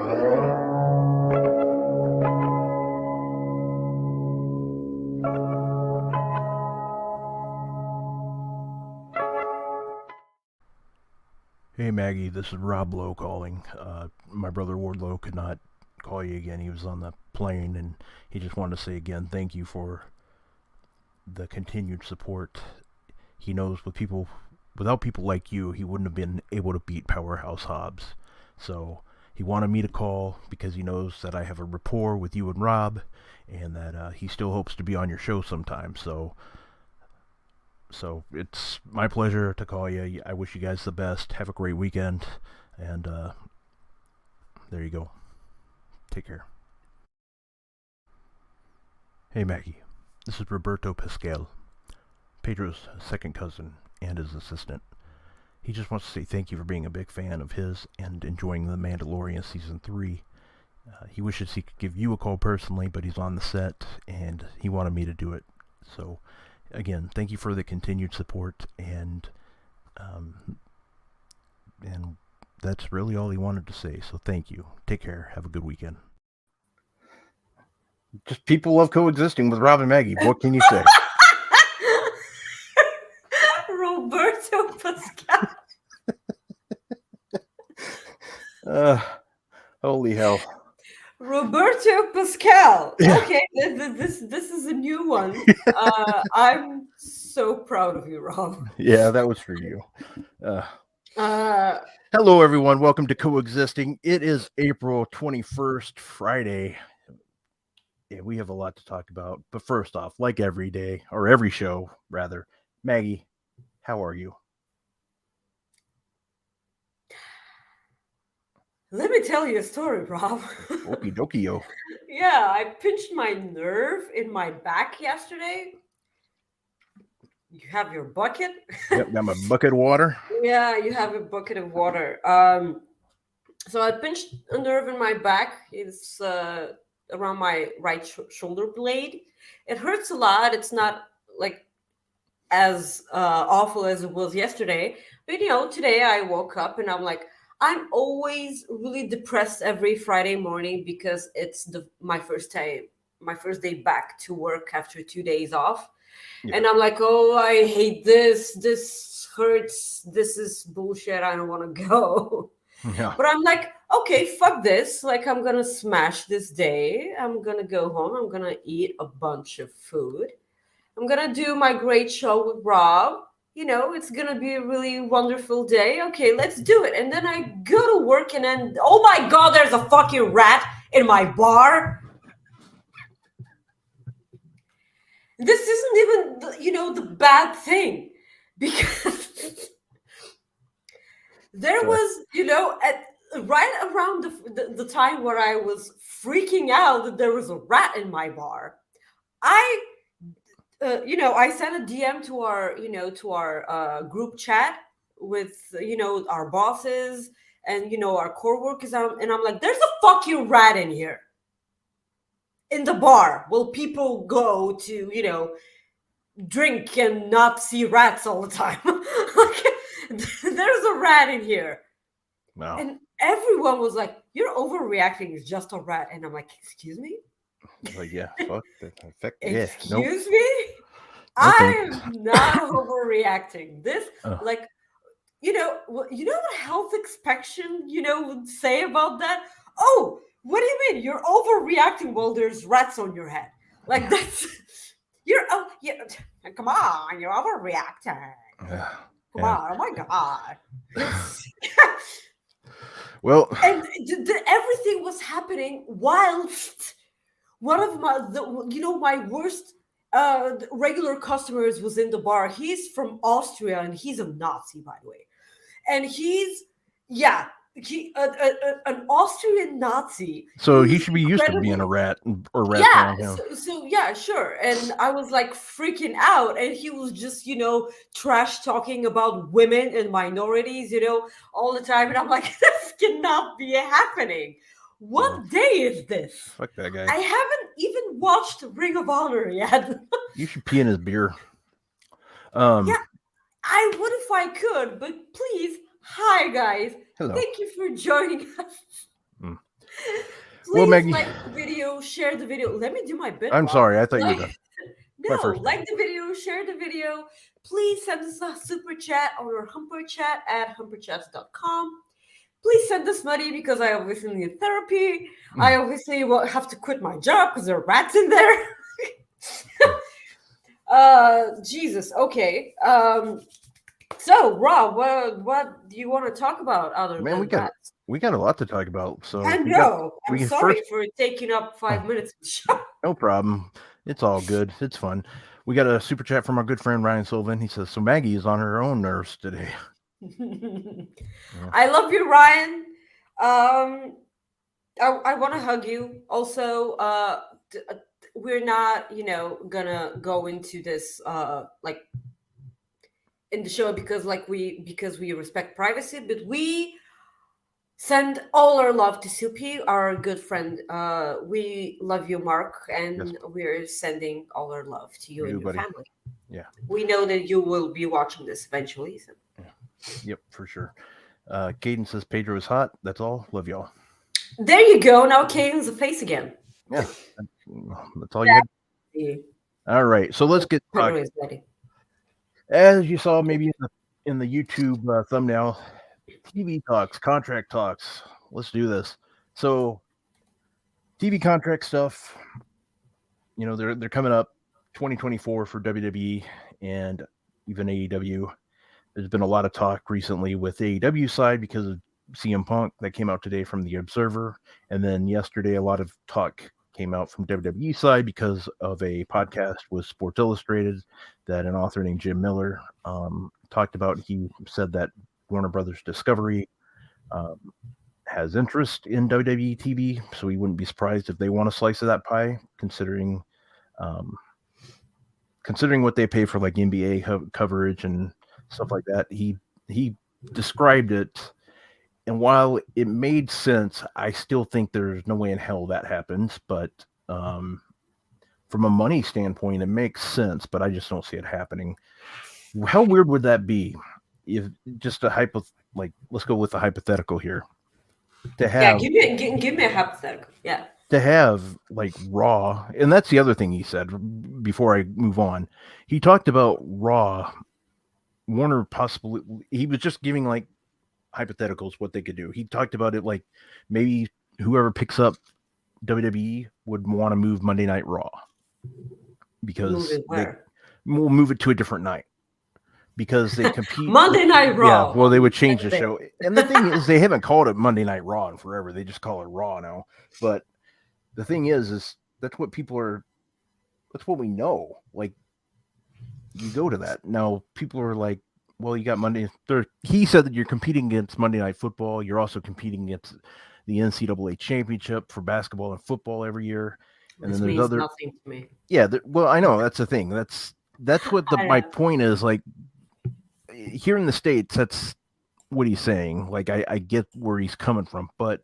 Hey Maggie, this is Rob Lowe calling. My brother Wardlow could not call you again. He was on the plane, and he just wanted to say again thank you for the continued support. He knows without people like you, he wouldn't have been able to beat Powerhouse Hobbs. So he wanted me to call because he knows that I have a rapport with you and Rob, and that he still hopes to be on your show sometime. So it's my pleasure to call you. I wish you guys the best. Have a great weekend. And there you go. Take care. Hey Maggie, this is Roberto Pascal, Pedro's second cousin and his assistant. He just wants to say thank you for being a big fan of his and enjoying The Mandalorian Season 3. He wishes he could give you a call personally, but he's on the set and he wanted me to do it. So again, thank you for the continued support, and that's really all he wanted to say. So thank you. Take care. Have a good weekend. Just people love coexisting with Rob and Maggie. What can you say? Roberto Pascal. Holy hell. Roberto Pascal. Yeah. Okay, this is a new one. I'm so proud of you, Rob. Yeah, that was for you. Hello, everyone. Welcome to Coexisting. It is April 21st, Friday. Yeah, we have a lot to talk about. But first off, like every day, or every show, rather, Maggie, how are you? Let me tell you a story, Rob. Okie dokie-o. Yeah, I pinched my nerve in my back yesterday. You have your bucket? Yep, got my bucket of water. Yeah, you have a bucket of water. So I pinched a nerve in my back. It's around my right shoulder blade. It hurts a lot. It's not like as awful as it was yesterday. But, today I woke up and I'm like, I'm always really depressed every Friday morning because it's my first day back to work after 2 days off. Yeah. And I'm like, oh, I hate this. This hurts. This is bullshit. I don't want to go. Yeah. But I'm like, okay, fuck this. Like, I'm going to smash this day. I'm going to go home. I'm going to eat a bunch of food. I'm going to do my great show with Rob. It's going to be a really wonderful day. Okay, let's do it. And then I go to work and then, oh my God, there's a fucking rat in my bar. This isn't even, the bad thing. Because there was, right around the time where I was freaking out that there was a rat in my bar, I sent a DM to our group chat with, our bosses and, our coworkers. And I'm like, there's a fucking rat in here in the bar. Will people go to, drink and not see rats all the time? There's a rat in here. Wow. And everyone was like, you're overreacting. It's just a rat. And I'm like, excuse me? Like, yeah, fuck that. Excuse me? I'm not overreacting. This, you know what health inspection, would say about that? Oh, what do you mean? You're overreacting while there's rats on your head. Like, that's, come on, you're overreacting. Come on, oh my God. Well, and everything was happening whilst one of my worst regular customers was in the bar. He's from Austria and he's a Nazi, by the way. And he's an Austrian Nazi. So he should be used to being a rat or rat. Yeah. So yeah, sure. And I was like freaking out, and he was just trash talking about women and minorities, all the time. And I'm like, this cannot be happening. What day is this? Fuck that guy. I haven't even watched Ring of Honor yet. You should pee in his beer. Yeah, I would if I could, but please, hi guys. Hello. Thank you for joining us. Please Maggie, like the video, share the video. Let me do my bit. I'm Rob. sorry. I thought you were Like, done. My no, first like the video, share the video. Please send us a super chat on our Humper Chat at humperchats.com. Please send us money because I obviously need therapy. I obviously will have to quit my job because there are rats in there. Jesus. Okay. So, Rob, what do you want to talk about other Man, than that? we got a lot to talk about. So I know. I'm we can sorry first. for taking up 5 minutes of the show. No problem. It's all good. It's fun. We got a super chat from our good friend Ryan Sullivan. He says, "So Maggie is on her own nerves today." I love you, Ryan. I want to hug you. Also, we're not, gonna go into this like in the show because we respect privacy, but we send all our love to Supi, our good friend. We love you, Mark, and Yes. we're sending all our love to you and your buddy. family. Yeah. We know that you will be watching this eventually. So. Yeah. Yep, for sure. Caden says Pedro is hot. That's all. Love y'all. There you go. Now Caden's a face again. Yeah. That's all you had. All right. So let's get Pedro is ready. As you saw maybe in the YouTube thumbnail, TV talks, contract talks. Let's do this. So TV contract stuff, they're coming up 2024 for WWE and even AEW. There's been a lot of talk recently with AEW side because of CM Punk that came out today from the Observer. And then yesterday, a lot of talk came out from WWE side because of a podcast with Sports Illustrated that an author named Jim Miller talked about. He said that Warner Brothers Discovery has interest in WWE TV, so he wouldn't be surprised if they want a slice of that pie, considering what they pay for like NBA coverage and stuff like that. He described it, and while it made sense, I still think there's no way in hell that happens. But from a money standpoint, it makes sense, but I just don't see it happening. How weird would that be if just let's go with the hypothetical here. To have give me a hypothetical. Yeah. To have like Raw, and that's the other thing he said before I move on. He talked about Raw. Warner possibly, he was just giving like hypotheticals what they could do. He talked about it like maybe whoever picks up WWE would want to move Monday Night Raw because we'll move it to a different night because they compete. Monday Night Raw. Yeah, well, they would change the show. And the thing is, they haven't called it Monday Night Raw in forever. They just call it Raw now. But the thing is that's what that's what we know. Like, you go to that. Now, people are like, well, you got Monday. He said that you're competing against Monday Night Football. You're also competing against the NCAA championship for basketball and football every year. And this then there's means nothing to me. Yeah, well, I know that's the thing. That's what my point is. Like, here in the States, that's what he's saying. Like, I get where he's coming from, but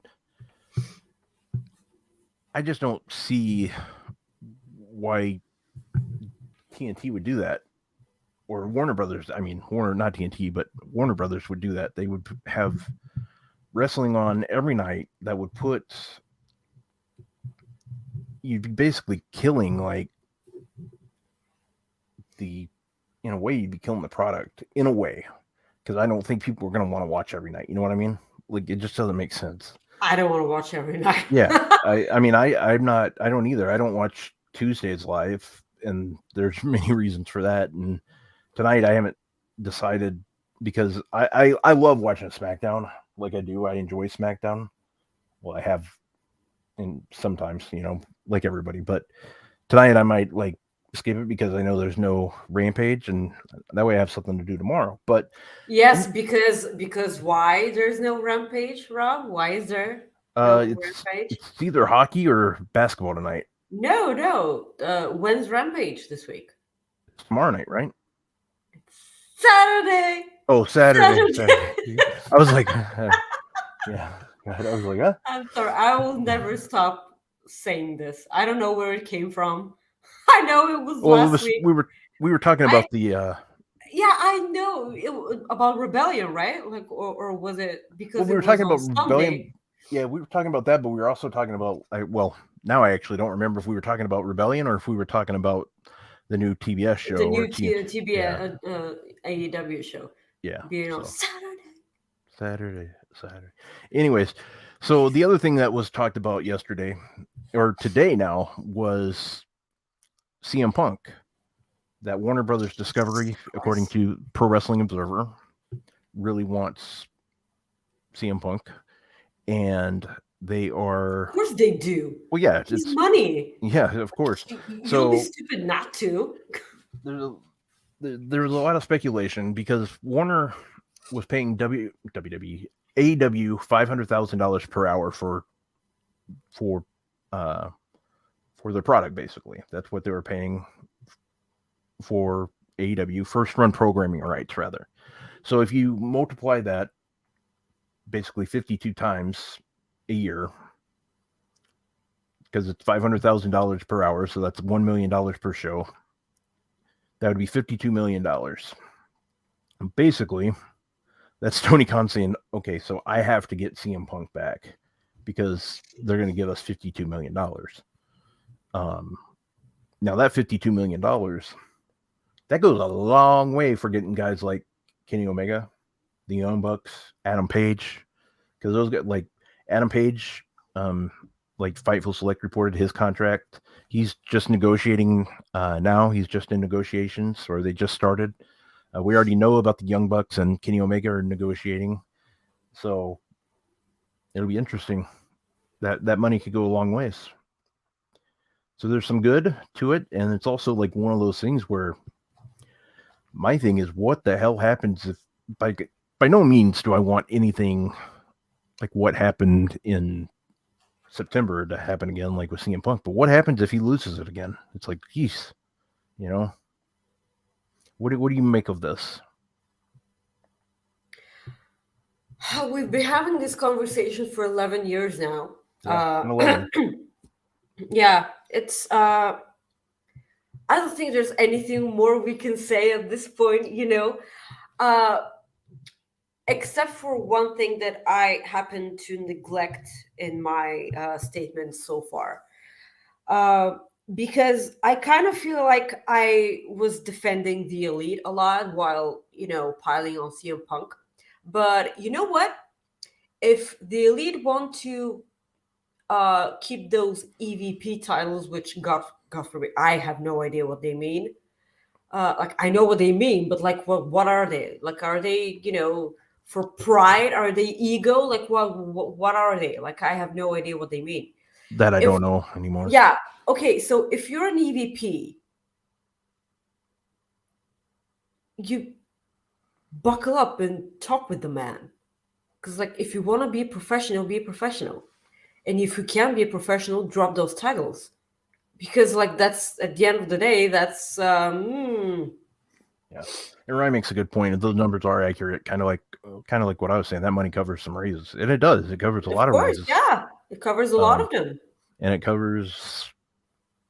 I just don't see why TNT would do that. Or Warner Brothers, Warner, not TNT, but Warner Brothers would do that. They would have wrestling on every night that would you'd be basically killing in a way, you'd be killing the product in a way. Because I don't think people are going to want to watch every night. You know what I mean? Like, it just doesn't make sense. I don't want to watch every night. Yeah. I don't either. I don't watch Tuesdays live, and there's many reasons for that. And tonight I haven't decided because I love watching SmackDown like I do. I enjoy SmackDown. Well, I have, and sometimes, like everybody, but tonight I might skip it because I know there's no Rampage, and that way I have something to do tomorrow. But yes, because why there's no Rampage, Rob? Why is there no Rampage? It's either hockey or basketball tonight. No. When's Rampage this week? It's tomorrow night, right? Saturday. Oh, Saturday. I was like, yeah. I was like, huh? I'm sorry. I will never stop saying this. I don't know where it came from. I know it was last week. We were talking about the. Yeah, I know about Rebellion, right? Like, or was it because we were talking about Rebellion? Yeah, we were talking about that, but we were also talking about now I actually don't remember if we were talking about Rebellion or if we were talking about the new TBS show The or new TNT. TBA AEW show Yeah. being on So Saturday. Saturday. Anyways, so the other thing that was talked about yesterday or today now was CM Punk. That Warner Brothers Discovery, according to Pro Wrestling Observer, really wants CM Punk, and they are. Of course they do. Well, yeah, He's it's money. yeah, of course. You'll be So stupid not to. there's a lot of speculation because Warner was paying WWE AEW $500,000 per hour for their product. Basically, that's what they were paying for AEW first run programming rights, rather. So if you multiply that basically 52 times a year, because it's $500,000 per hour, so that's $1 million per show. That would be $52 million. And basically, that's Tony Khan saying, okay, so I have to get CM Punk back because they're going to give us $52 million. Now, that $52 million, that goes a long way for getting guys like Kenny Omega, the Young Bucks, Adam Page, because those guys, like Adam Page, like Fightful Select reported his contract. He's just negotiating now. He's just in negotiations, or they just started. We already know about the Young Bucks and Kenny Omega are negotiating. So it'll be interesting. That money could go a long ways. So there's some good to it. And it's also like one of those things where my thing is, what the hell happens if, by no means do I want anything like what happened in September to happen again, like with CM Punk. But what happens if he loses it again? It's like, geez, you know. What do you make of this? We've been having this conversation for 11 years now. Yeah, 11. Yeah, it's. I don't think there's anything more we can say at this point, except for one thing that I happen to neglect in my statements so far. Because I kind of feel like I was defending the elite a lot while, piling on CM Punk. But you know what? If the elite want to keep those EVP titles, which God forbid, I have no idea what they mean. Like I know what they mean, but like, what are they? Like, are they, for pride? Are they ego? Like, what are they? Like, I have no idea what they mean. That I don't know anymore. Yeah. Okay. So if you're an EVP, you buckle up and talk with the man. Because, like, if you want to be a professional, be a professional. And if you can be a professional, drop those titles. Because, like, that's at the end of the day, that's. Yeah. And Ryan makes a good point. If those numbers are accurate, kind of like what I was saying, that money covers some raises. And it does. It covers a lot of raises. Yeah. It covers a lot of them. And it covers.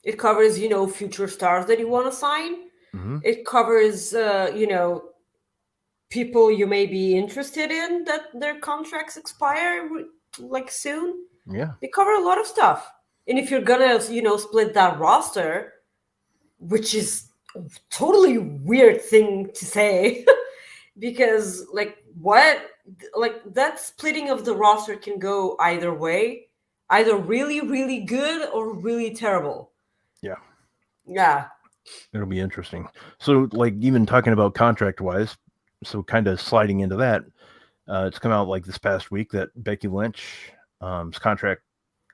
It covers, future stars that you want to sign. Mm-hmm. It covers, people you may be interested in that their contracts expire like soon. Yeah. They cover a lot of stuff. And if you're gonna, split that roster, which is a totally weird thing to say, because like that splitting of the roster can go either way, either really, really good or really terrible. Yeah. Yeah. It'll be interesting. So, like, even talking about contract-wise, so kind of sliding into that, it's come out like this past week that Becky Lynch, contract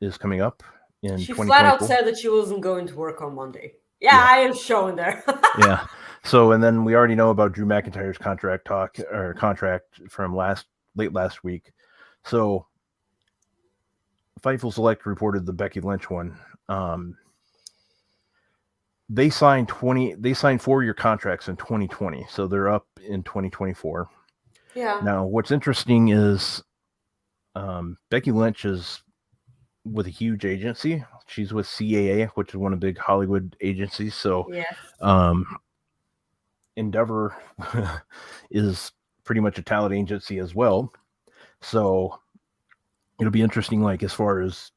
is coming up in 2024. She flat out said that she wasn't going to work on Monday. Yeah. I am showing there. Yeah. So, and then we already know about Drew McIntyre's contract from late last week. So, Fightful Select reported the Becky Lynch one. They signed 4-year contracts in 2020, so they're up in 2024. Yeah. Now, what's interesting is Becky Lynch is with a huge agency. She's with CAA, which is one of the big Hollywood agencies. So, yes. Endeavor is pretty much a talent agency as well. So, it'll be interesting, like, as far as,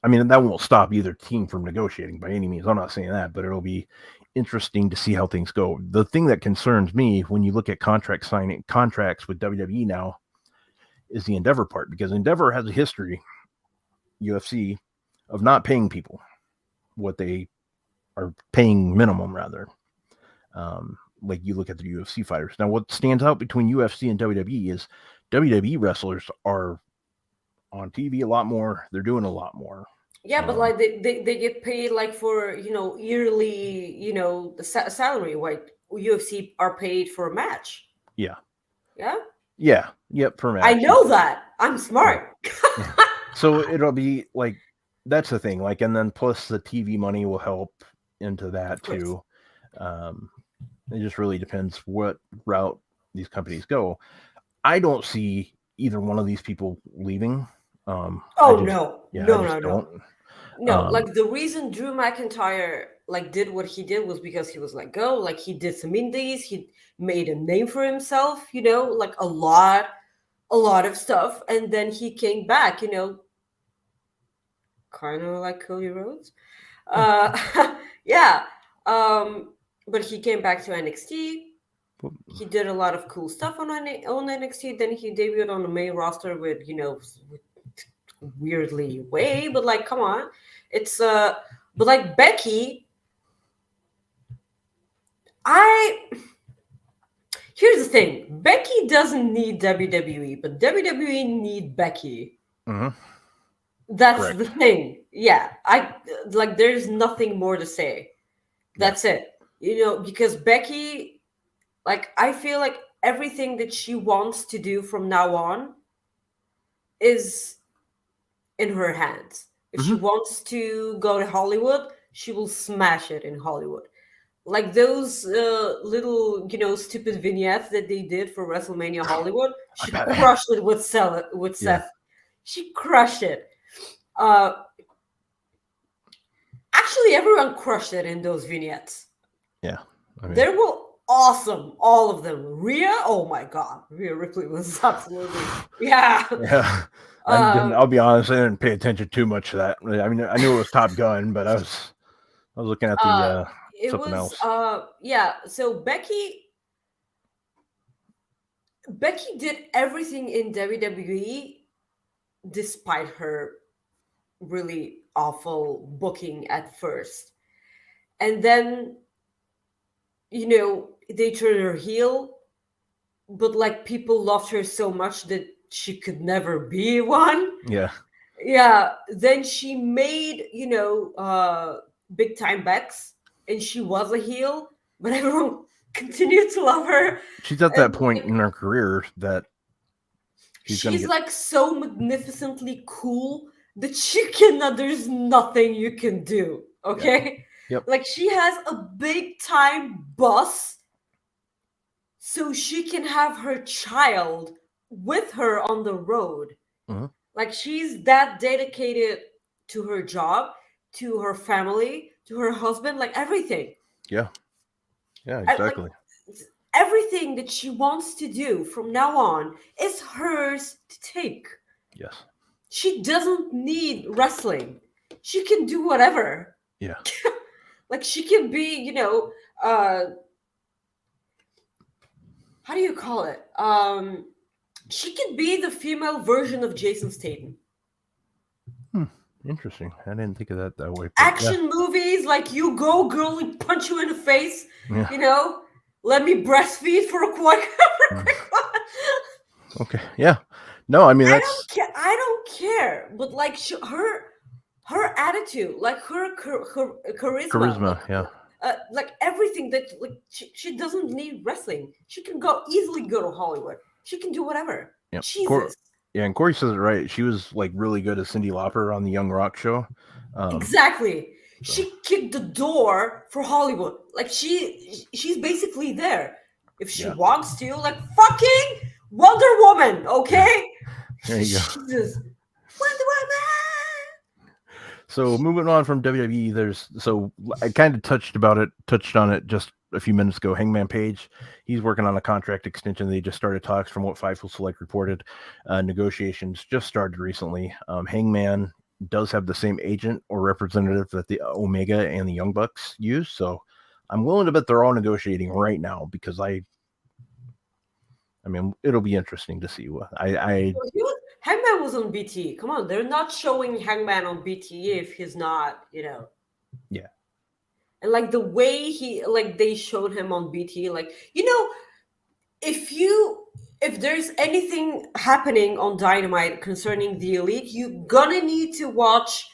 I mean, that won't stop either team from negotiating by any means. I'm not saying that, but it'll be interesting to see how things go. The thing that concerns me when you look at contracts with WWE now is the Endeavor part, because Endeavor has a history, UFC, of not paying people what they are paying minimum, rather. Like you look at the UFC fighters. Now, what stands out between UFC and WWE is WWE wrestlers are on TV a lot more. They're doing a lot more. Yeah, but like they get paid like for, yearly, the salary. Like UFC are paid for a match. Yeah. Yeah. Yeah. Yep. Per match. I know that. I'm smart. Yeah. So it'll be like, that's the thing. Like, and then plus the TV money will help into that too. It just really depends what route these companies go. I don't see either one of these people leaving. No. Like the reason Drew McIntyre like did what he did was because he was let go. Like he did some indies, he made a name for himself, like a lot of stuff, and then he came back, kind of like Cody Rhodes. Yeah. But he came back to NXT. He did a lot of cool stuff on NXT. Then he debuted on the main roster with, weirdly way, but like, come on. It's but like Becky, here's the thing. Becky doesn't need WWE, but WWE need Becky. Mm-hmm. That's correct. The thing. Yeah. There's nothing more to say. That's it. Because Becky, like, I feel like everything that she wants to do from now on is in her hands. If she wants to go to Hollywood, she will smash it in Hollywood. Like those little, stupid vignettes that they did for WrestleMania Hollywood, she crushed it with Seth. She crushed it. Actually, everyone crushed it in those vignettes. Yeah. They were awesome. All of them. Rhea, oh my God. Rhea Ripley was absolutely, yeah. Yeah. I'll be honest, I didn't pay attention too much to that. I mean, I knew it was Top Gun, but I was looking at the something else. Yeah. So Becky did everything in WWE despite her really awful booking at first. And then, they turned her heel, but like people loved her so much that she could never be one. Yeah. Yeah. Then she made, big time Bex, and she was a heel, but everyone continued to love her. She's at that point in her career that she's like so magnificently cool that there's nothing you can do. Okay. Yep. Like she has a big time bus so she can have her child with her on the road. Mm-hmm. Like she's that dedicated to her job, to her family, to her husband, like everything. Yeah. Yeah, exactly. Everything that she wants to do from now on is hers to take. Yes. She doesn't need wrestling. She can do whatever. Yeah. Like she can be, how do you call it? She could be the female version of Jason Statham. Interesting. I didn't think of that way. Action movies, like you go, girl, we punch you in the face. Yeah. Let me breastfeed for a quick one. Okay. Yeah. No, I mean I don't care. But like her attitude, like her charisma. Yeah. Like everything that like she doesn't need wrestling. She can easily go to Hollywood. She can do whatever. Yeah. Jesus. And Corey says it right. She was like really good as Cyndi Lauper on the Young Rock show. Exactly. So. She kicked the door for Hollywood. Like she's basically there. If she wants to, like fucking Wonder Woman, okay? There you go. Jesus. Wonder Woman. So moving on from WWE, I kind of touched on it just a few minutes ago, Hangman Page, he's working on a contract extension. They just started talks from what Fightful Select reported. Negotiations just started recently. Hangman does have the same agent or representative that the Omega and the Young Bucks use. So I'm willing to bet they're all negotiating right now because I mean, it'll be interesting to see what Hangman was on BT. Come on, they're not showing Hangman on BT if he's not, Yeah. And like the way they showed him on BT, if there's anything happening on Dynamite concerning the Elite, you're gonna need to watch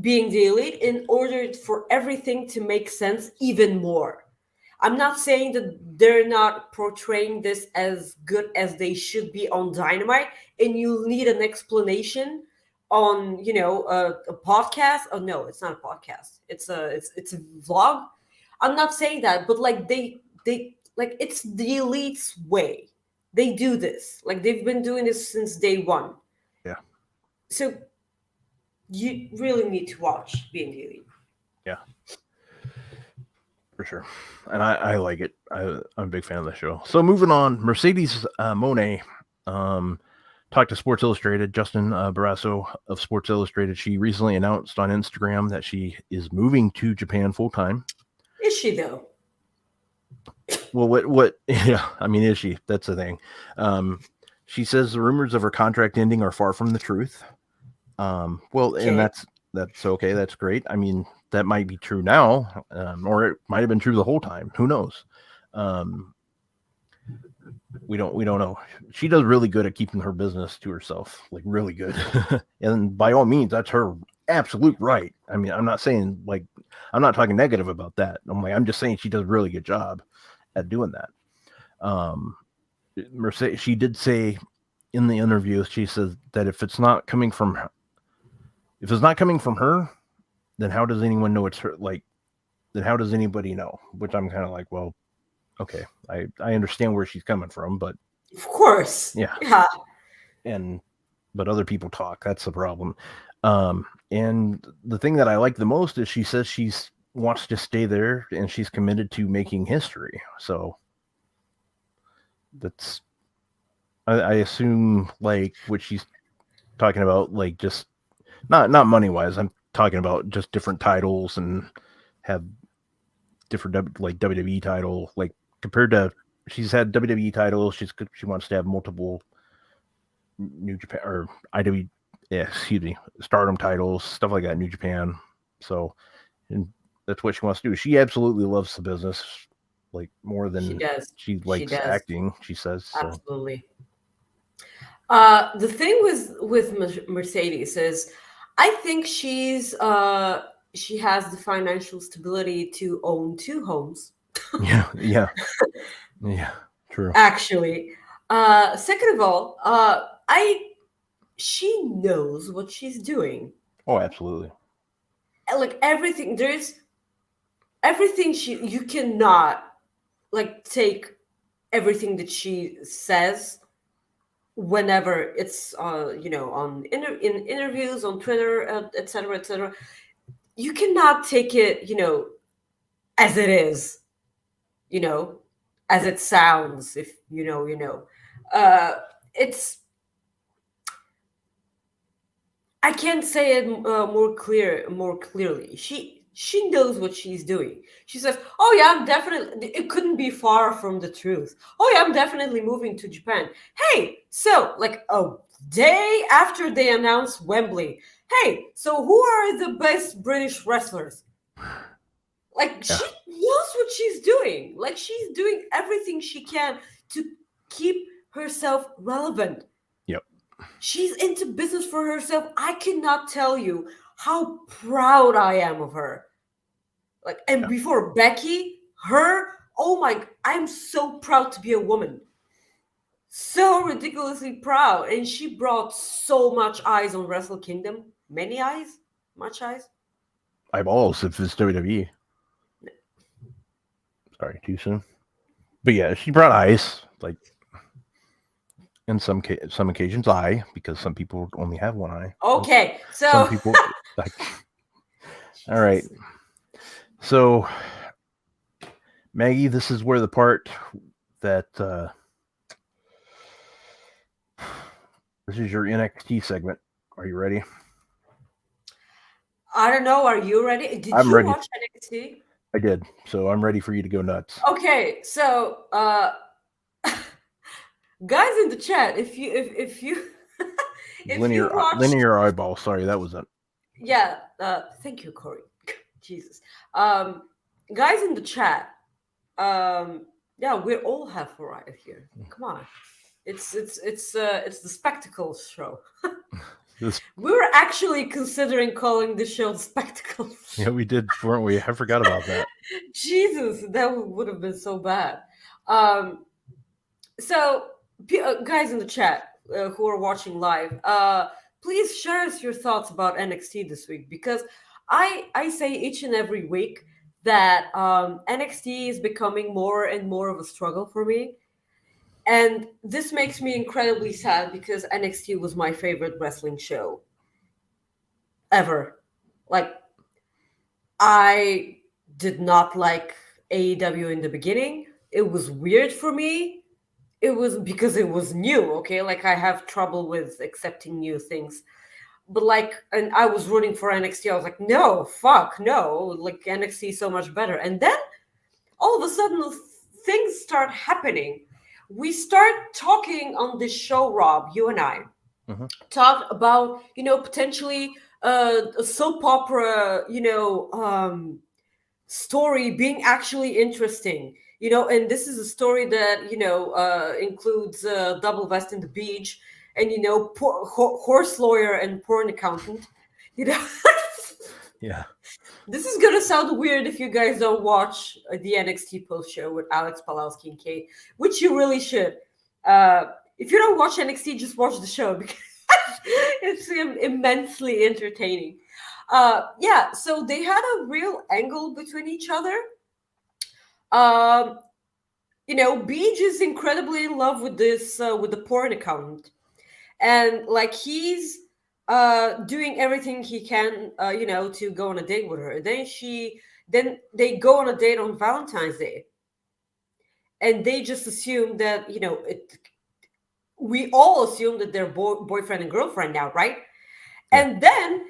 Being the Elite in order for everything to make sense even more. I'm not saying that they're not portraying this as good as they should be on Dynamite, and you'll need an explanation on a podcast. Oh no, it's not a podcast. It's a vlog. I'm not saying that, but like they it's the Elite's way. They do this. Like they've been doing this since day one. Yeah. So you really need to watch Being the Elite. Yeah. For sure. And I like it. I'm a big fan of the show. So moving on, Mercedes Monet talked to Sports Illustrated. Justin Barrasso of Sports Illustrated. She recently announced on Instagram that she is moving to Japan full time. Is she though? Well, what? Yeah, I mean, is she? That's the thing. She says the rumors of her contract ending are far from the truth. Well, okay. And that's okay. That's great. I mean, that might be true now, or it might have been true the whole time. Who knows? We don't know. She does really good at keeping her business to herself, like really good. And by all means, that's her absolute right. I mean, I'm not saying I'm not talking negative about that. I'm just saying she does a really good job at doing that. Mercedes, she did say in the interview, she says that if it's not coming from her, then how does anyone know it's her? Then how does anybody know? Which I'm kind of like, well, okay, I understand where she's coming from, but of course, yeah. But other people talk. That's the problem. And the thing that I like the most is she says she's wants to stay there and she's committed to making history. So that's, I assume what she's talking about, just not money wise. I'm talking about just different titles and have different WWE title, compared to she's had WWE titles. She wants to have multiple New Japan or Stardom titles, stuff like that, New Japan. So, and that's what she wants to do. She absolutely loves the business, more than she does. She likes acting, she says. So. Absolutely. The thing with Mercedes is, I think she has the financial stability to own 2 homes. Yeah, true. Actually, second of all, she knows what she's doing. Oh, absolutely. Everything, there's everything you cannot take everything that she says whenever it's in interviews on Twitter, etc. You cannot take it as it is, as it sounds. If it's, I can't say it more clearly. She knows what she's doing. She says, "Oh yeah, I'm definitely." It couldn't be far from the truth. "Oh yeah, I'm definitely moving to Japan." Hey, so a day after they announced Wembley, hey, so who are the best British wrestlers? She knows what she's doing. She's doing everything she can to keep herself relevant. Yep. She's into business for herself. I cannot tell you how proud I am of her. Before Becky, I'm so proud to be a woman. So ridiculously proud. And she brought so much eyes on Wrestle Kingdom. Many eyes? Much eyes? Eyeballs if it's WWE. Sorry, too soon. But yeah, she brought eyes, in some occasions eye, because some people only have one eye. Okay, so some people all right. So Maggie, this is where the part that this is your NXT segment. Are you ready? I don't know. Are you ready? Did I'm you ready. watch NXT? I did, so I'm ready for you to go nuts. Okay, so guys in the chat, if you if you linear eyeball. Sorry, that was it. Yeah, thank you, Corey. Jesus. Guys in the chat, yeah, we all have variety here. Come on. It's the spectacle show. We were actually considering calling the show the spectacle show. Yeah, we did, weren't we? I forgot about that. Jesus, that would have been so bad. So, guys in the chat who are watching live, please share us your thoughts about NXT this week, because I say each and every week that NXT is becoming more and more of a struggle for me. And this makes me incredibly sad because NXT was my favorite wrestling show ever. Like, I did not like AEW in the beginning. It was weird for me. It was because it was new, okay? Like, I have trouble with accepting new things. But, like, and I was rooting for NXT. I was like, no, fuck, no. Like, NXT is so much better. And then, all of a sudden, things start happening. We start talking on this show, Rob, you and I, talked about, potentially a soap opera, story being actually interesting. And this is a story that includes double vest in the beach, and horse lawyer and porn accountant. Yeah, this is gonna sound weird if you guys don't watch the NXT post show with Alex Palowski and Kate, which you really should. If you don't watch NXT, just watch the show because it's immensely entertaining. Yeah, so they had a real angle between each other. Beach is incredibly in love with this with the porn accountant, and like he's doing everything he can to go on a date with her. Then they go on a date on Valentine's Day, and they just assume that we all assume that they're boyfriend and girlfriend now, right? Yeah. And then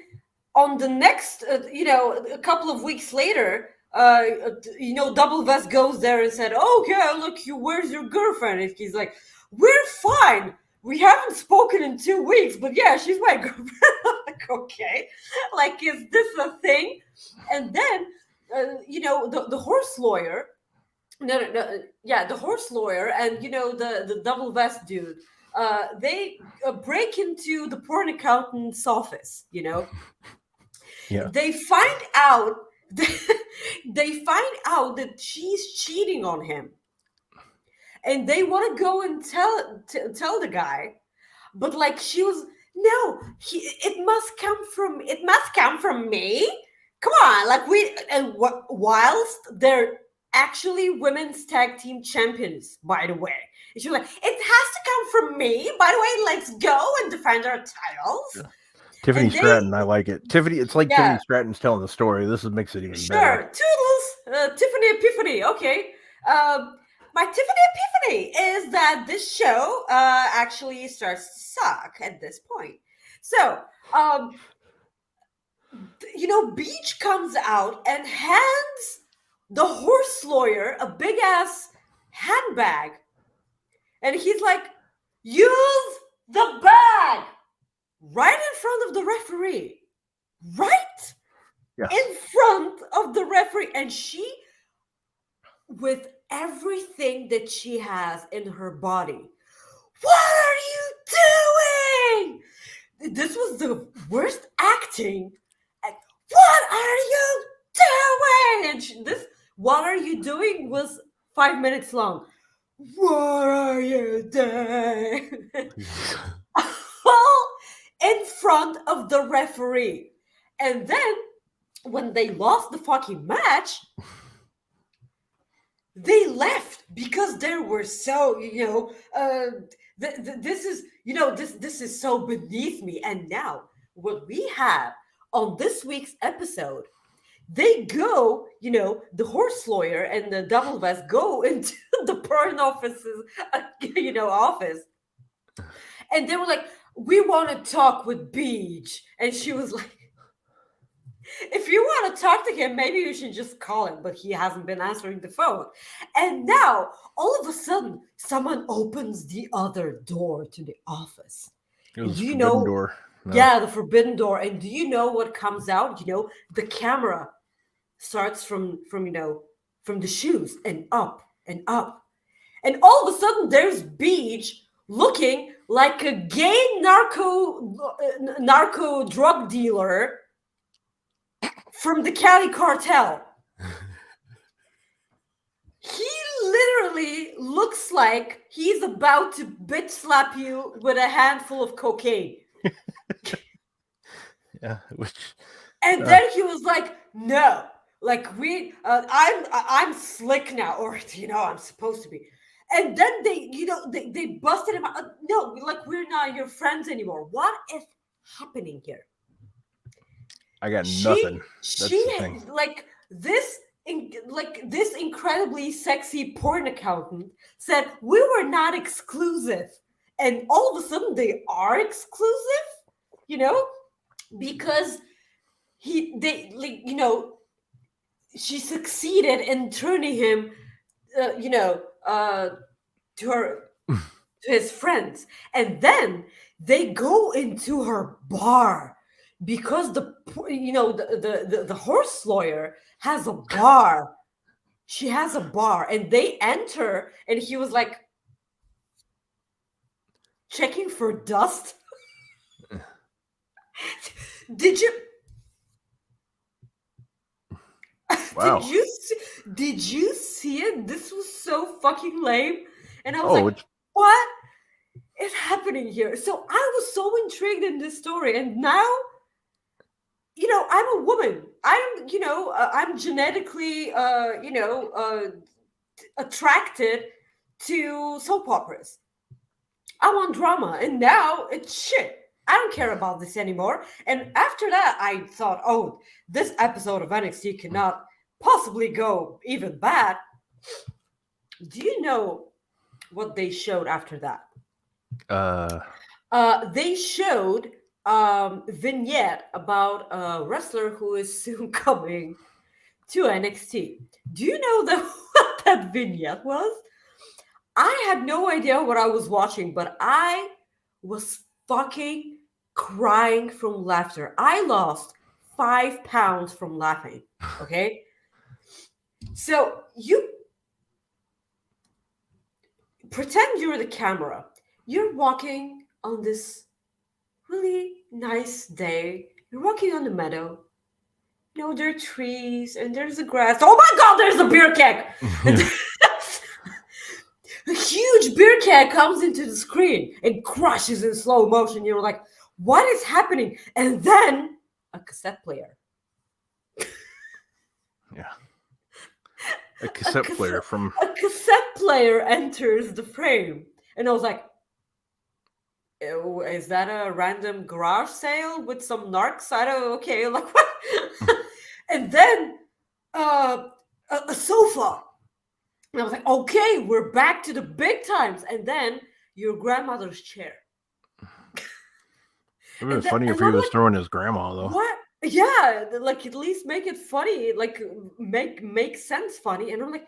on the next a couple of weeks later, Double Vest goes there and said, "Oh yeah, look, where's your girlfriend?" And he's like, "We're fine. We haven't spoken in 2 weeks, but yeah, she's my girlfriend." Like, okay, like, is this a thing? And then the horse lawyer, the horse lawyer, and the double vest dude, they break into the porn accountant's office. Yeah. They find out that she's cheating on him, and they want to go and tell the guy, but like she was, no, it must come from me. Come on, like whilst they're actually women's tag team champions, by the way. And she was like, it has to come from me. By the way, let's go and defend our titles. Yeah. Tiffany Stratton, I like it. It's like Tiffany Stratton's telling the story. This makes it even better. Toodles, Tiffany Epiphany. Okay. My Tiffany Epiphany is that this show actually starts to suck at this point. So, Beach comes out and hands the horse lawyer a big ass handbag, and he's like, "Use the bag." Right in front of the referee. Right? Yes. In front of the referee. And she, with everything that she has in her body, "What are you doing?" This was the worst acting. "What are you doing?" And this "what are you doing" was 5 minutes long. "What are you doing?" In front of the referee. And then when they lost the fucking match, they left because they were so, this is so beneath me. And now what we have on this week's episode they go, the horse lawyer and the double vest go into the porn office's, office. And they were like, we want to talk with Beach. And she was like, if you want to talk to him, maybe you should just call him. But he hasn't been answering the phone. And now, all of a sudden, someone opens the other door to the office. It was Do you forbidden know? door. No. Yeah, the forbidden door. And do you know what comes out? The camera starts from the shoes and up and up. And all of a sudden, there's Beach looking like a gay narco drug dealer from the Cali cartel. He literally looks like he's about to bitch slap you with a handful of cocaine. Yeah, and then he was like, no, like I'm slick now, or I'm supposed to be. And then they busted him out. No, like, we're not your friends anymore. What is happening here? I got nothing. That's the thing. Like this incredibly sexy porn accountant said we were not exclusive, and all of a sudden they are exclusive, because she succeeded in turning him, to his friends, and then they go into her bar because the horse lawyer has a bar. She has a bar, and they enter, and he was like checking for dust. Did you? Wow. Did you see it? This was so fucking lame. And I was like, what is happening here? So I was so intrigued in this story. And now, I'm a woman. I'm genetically, attracted to soap operas. I want drama. And now it's shit. I don't care about this anymore. And after that, I thought, oh, this episode of NXT cannot possibly go even bad. Do you know what they showed after that? They showed vignette about a wrestler who is soon coming to NXT. Do you know what that vignette was? I had no idea what I was watching, but I was fucking crying from laughter. I lost 5 pounds from laughing. Okay? So you pretend you're the camera. You're walking on this really nice day. You're walking on the meadow. There are trees and there's the grass. Oh my God, there's a beer keg. A huge beer keg comes into the screen and crashes in slow motion. You're like, what is happening? And then a cassette player. Yeah. A cassette player enters the frame. And I was like, is that a random garage sale with some narcs? Okay, like what? And then a sofa. And I was like, okay, we're back to the big times. And then your grandmother's chair. It would have been funny if he was throwing his grandma, though. What? Yeah, like at least make it funny, like make sense funny. And I'm like,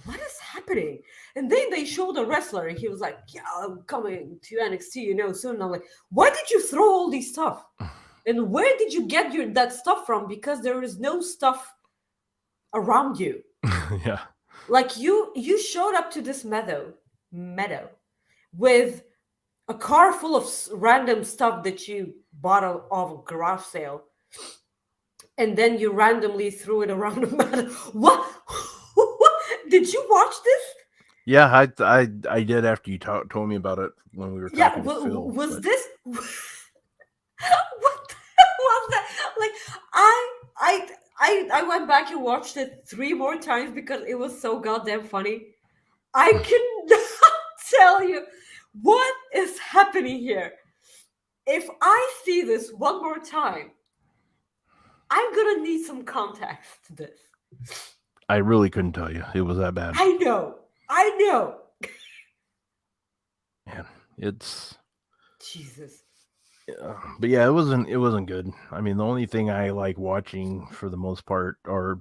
what is happening? And then they showed a wrestler, and he was like, yeah, I'm coming to NXT, soon. And I'm like, why did you throw all these stuff? And where did you get that stuff from? Because there is no stuff around you. Yeah. Like you showed up to this meadow with a car full of random stuff that you bought off a garage sale, and then you randomly threw it around the meadow. What? Did you watch this? Yeah, I did after you told me about it when we were talking to Phil. Was this? What the hell was that? Like I went back and watched it 3 more times because it was so goddamn funny. I cannot tell you what is happening here. If I see this one more time, I'm gonna need some context to this. I really couldn't tell you. It was that bad. I know. Man, it's Jesus. but yeah, it wasn't good. I mean, the only thing I like watching for the most part are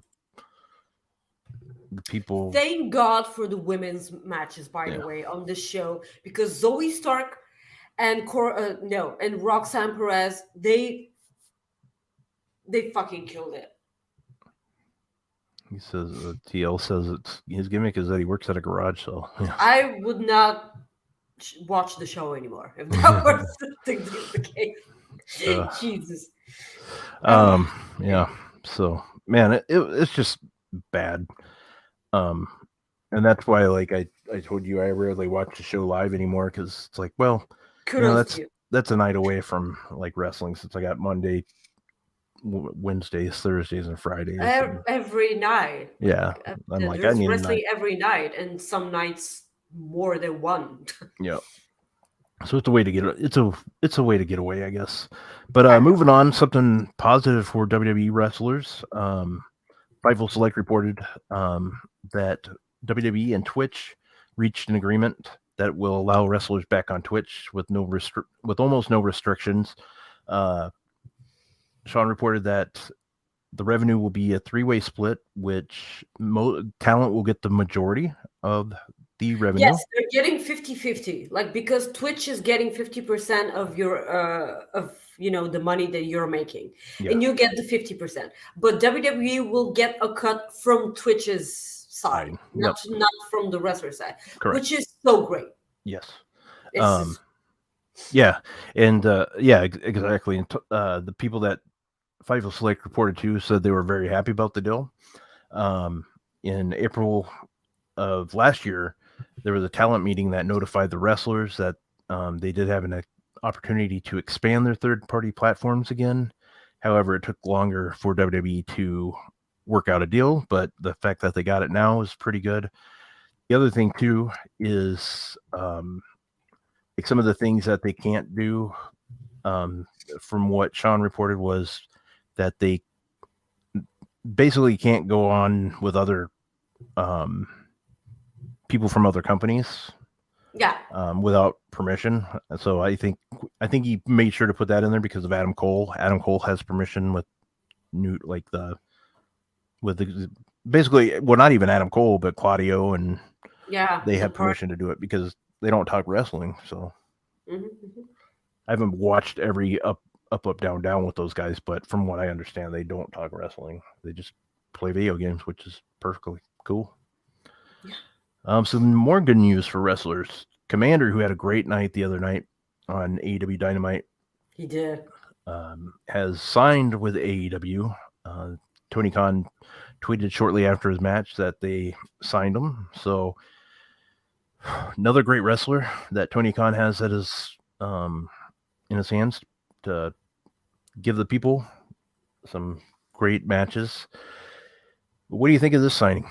the people. Thank God for the women's matches, by the way, on this show, because Zoe Stark and and Roxanne Perez, they fucking killed it. He says TL says it's his gimmick is that he works at a garage sale. Yeah. I would not watch the show anymore if that was the case. Jesus. Yeah. So man, it's just bad. And that's why, like I told you, I rarely watch the show live anymore because it's like, well, that's a night away from like wrestling since I got Monday, Wednesdays, Thursdays, and Fridays. Every night. Yeah. I'm like, there's wrestling every night, and some nights more than one. Yeah. So it's a way to get it's a way to get away, I guess. But moving on, something positive for WWE wrestlers. Fightful Select reported that WWE and Twitch reached an agreement that will allow wrestlers back on Twitch with almost no restrictions. Sean reported that the revenue will be a 3-way split, which talent will get the majority of the revenue. Yes, they're getting 50-50. Like, because Twitch is getting 50% of your the money that you're making, and you get the 50%. But WWE will get a cut from Twitch's side, not from the wrestler side. Correct. Which is so great. Yes. Yeah, and exactly. And the people that Fightful Select reported to said they were very happy about the deal. In April of last year, there was a talent meeting that notified the wrestlers that they did have an opportunity to expand their third-party platforms again. However, it took longer for WWE to work out a deal, but the fact that they got it now is pretty good. The other thing, too, is like some of the things that they can't do, from what Sean reported, was that they basically can't go on with other people from other companies. Yeah. Without permission. So I think he made sure to put that in there because of Adam Cole. Adam Cole has permission with basically, well, not even Adam Cole, but Claudio, and they have permission to do it because they don't talk wrestling. So I haven't watched every up, down with those guys, but from what I understand, they don't talk wrestling. They just play video games, which is perfectly cool. Some more good news for wrestlers. Komander, who had a great night the other night on AEW Dynamite, he did, has signed with AEW. Tony Khan tweeted shortly after his match that they signed him. So another great wrestler that Tony Khan has at his in his hands to give the people some great matches. What do you think of this signing?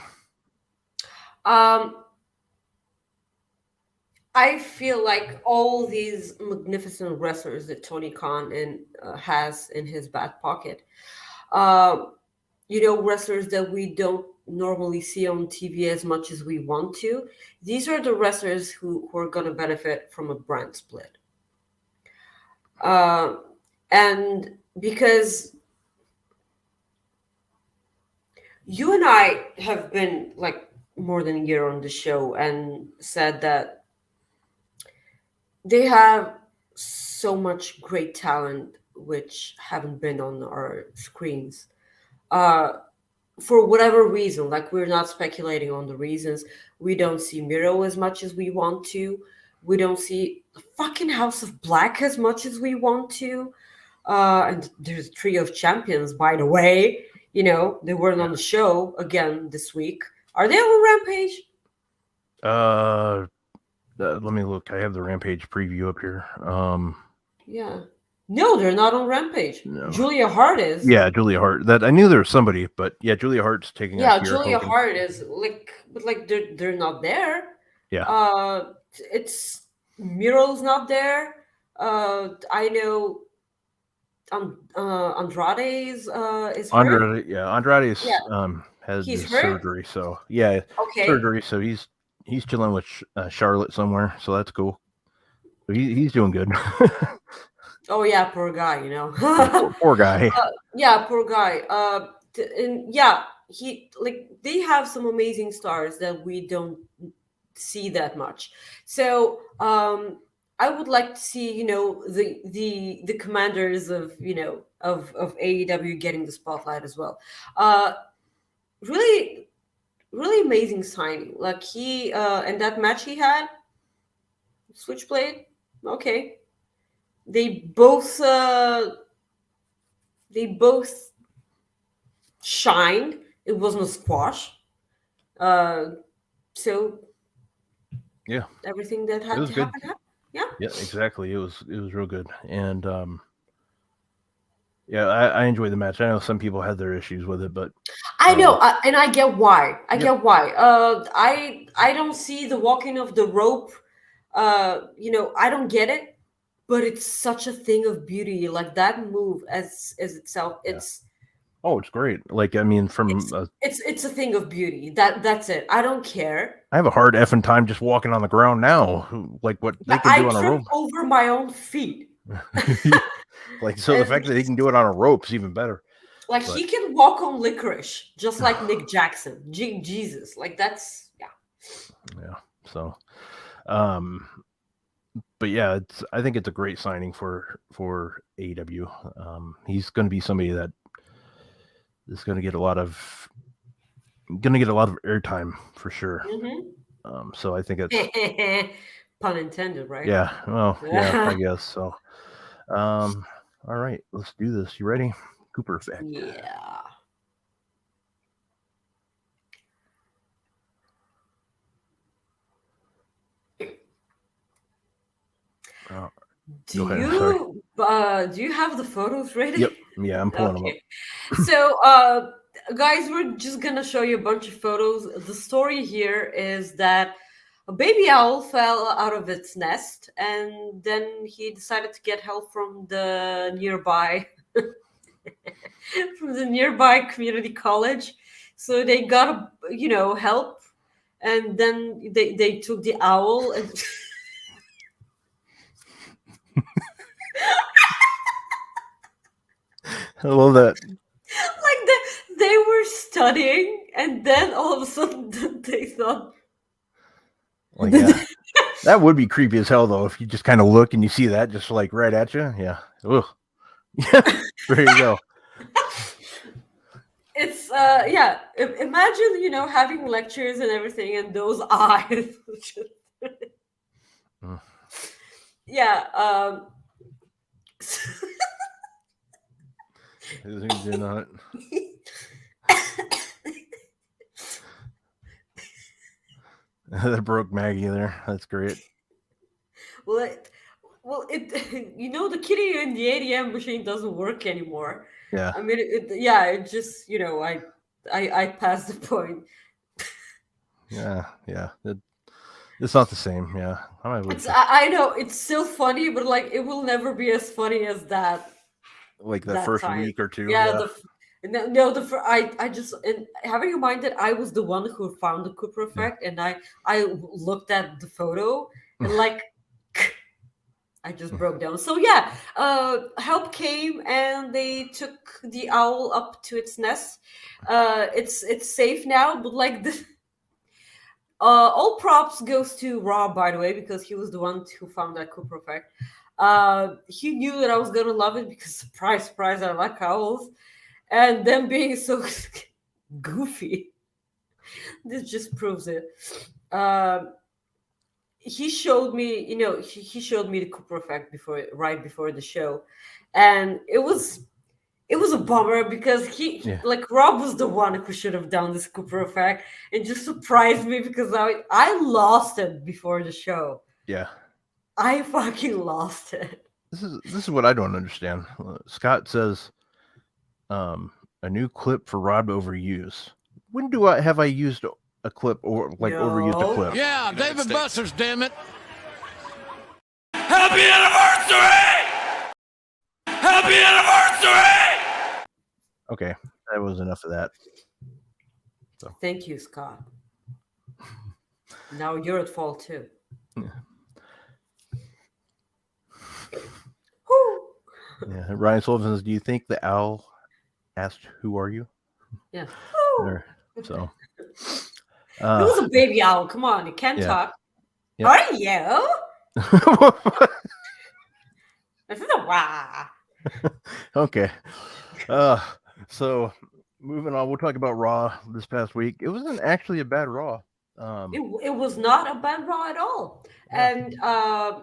I feel like all these magnificent wrestlers that Tony Khan has in his back pocket, wrestlers that we don't normally see on TV as much as we want to. These are the wrestlers who are going to benefit from a brand split. And because you and I have been like more than a year on the show and said that they have so much great talent which haven't been on our screens. For whatever reason, like, we're not speculating on the reasons. We don't see Miro as much as we want to. We don't see the fucking House of Black as much as we want to. And there's a Trio of Champions, by the way. They weren't on the show again this week. Are they on Rampage? Let me look. I have the Rampage preview up here. Yeah. No, they're not on Rampage. No. Julia Hart is. Yeah, Julia Hart. That I knew there was somebody, but yeah, Julia Hart's taking. Yeah, Julia Hart is but they're not there. Yeah. It's Miro's not there. I know Andrade's is hurt. Andrade Yeah, has he's his hurt. surgery, so yeah, Okay. surgery. So he's chilling with Charlotte somewhere, so that's cool. So he's doing good. Oh yeah, poor guy. Yeah, poor guy. Yeah, poor guy. And yeah, he like they have some amazing stars that we don't see that much. So I would like to see the commanders of of AEW getting the spotlight as well. Uh, really, really amazing signing. Like he and that match he had Switchblade. Okay, they both uh, they both shined. It wasn't a squash. Uh, so Yeah, everything that it had was to good. happen happened. Yeah. Yeah, exactly. It was real good, and yeah, I enjoyed the match. I know some people had their issues with it, but I know, and I get why. I yep, get why. I don't see the walking of the rope. I don't get it, but it's such a thing of beauty. Like that move as itself, yeah. Oh, it's great. Like I mean, from it's a thing of beauty. That's it. I don't care. I have a hard effing time just walking on the ground now. Like what they can I do on a trip rope. over my own feet. Like so, the fact that he can do it on a rope is even better. Like But he can walk on licorice, just like Nick Jackson. Jesus, like that's yeah. So, but yeah, I think it's a great signing for AEW. He's going to be somebody that is going to get a lot of airtime for sure. So I think it's pun intended, right? yeah. Well, yeah, I guess so. All right, let's do this. You ready? Cooper effect. Yeah. Go ahead. Do you have the photos ready? Yep. Yeah, I'm pulling them up. So, guys, we're just gonna show you a bunch of photos. The story here is that a baby owl fell out of its nest, and then he decided to get help from the nearby community college. So they got help, and then they took the owl and. I love that. Like they were studying, and then all of a sudden they thought, like, yeah, that would be creepy as hell, though, if you just kind of look and you see that just like right at you. Yeah. Ugh. There you go. It's yeah. Imagine having lectures and everything, and those eyes. Yeah. Zooms in on it. That broke Maggie there. That's great. Well, the kitty in the ATM machine doesn't work anymore. Yeah. I mean, it just I passed the point. Yeah. It's not the same. Yeah. I know it's still funny, but like it will never be as funny as that. Like the that first time. week or two. Yeah. I just, and having in mind that I was the one who found the Cooper effect, and I looked at the photo and like I just broke down. So yeah, help came and they took the owl up to its nest. It's safe now, but like the. All props goes to Rob, by the way, because he was the one who found that Cooper effect. He knew that I was gonna love it because surprise, I like owls, and them being so goofy. This just proves it. He showed me, he showed me the Cooper effect right before the show, and it was a bummer because like Rob was the one who should have done this Cooper effect and just surprised me because I lost it before the show. Yeah. I fucking lost it. This is what I don't understand. Scott says, a new clip for Rob to overuse. When have I used a clip or overused a clip? Yeah, David Buster's, damn it. Happy anniversary! Happy Happy anniversary! Okay, that was enough of that. So. Thank you, Scott. Now you're at fault too. Yeah. Woo! Yeah, Ryan Sullivan says, "Do you think the owl asked who are you?" Yeah. Or, so. It was a baby owl. Come on, it can't talk. Yep. Are you? This is a wah. Okay. So moving on, we'll talk about Raw this past week. It wasn't actually a bad Raw. It was not a bad Raw at all. Yeah. And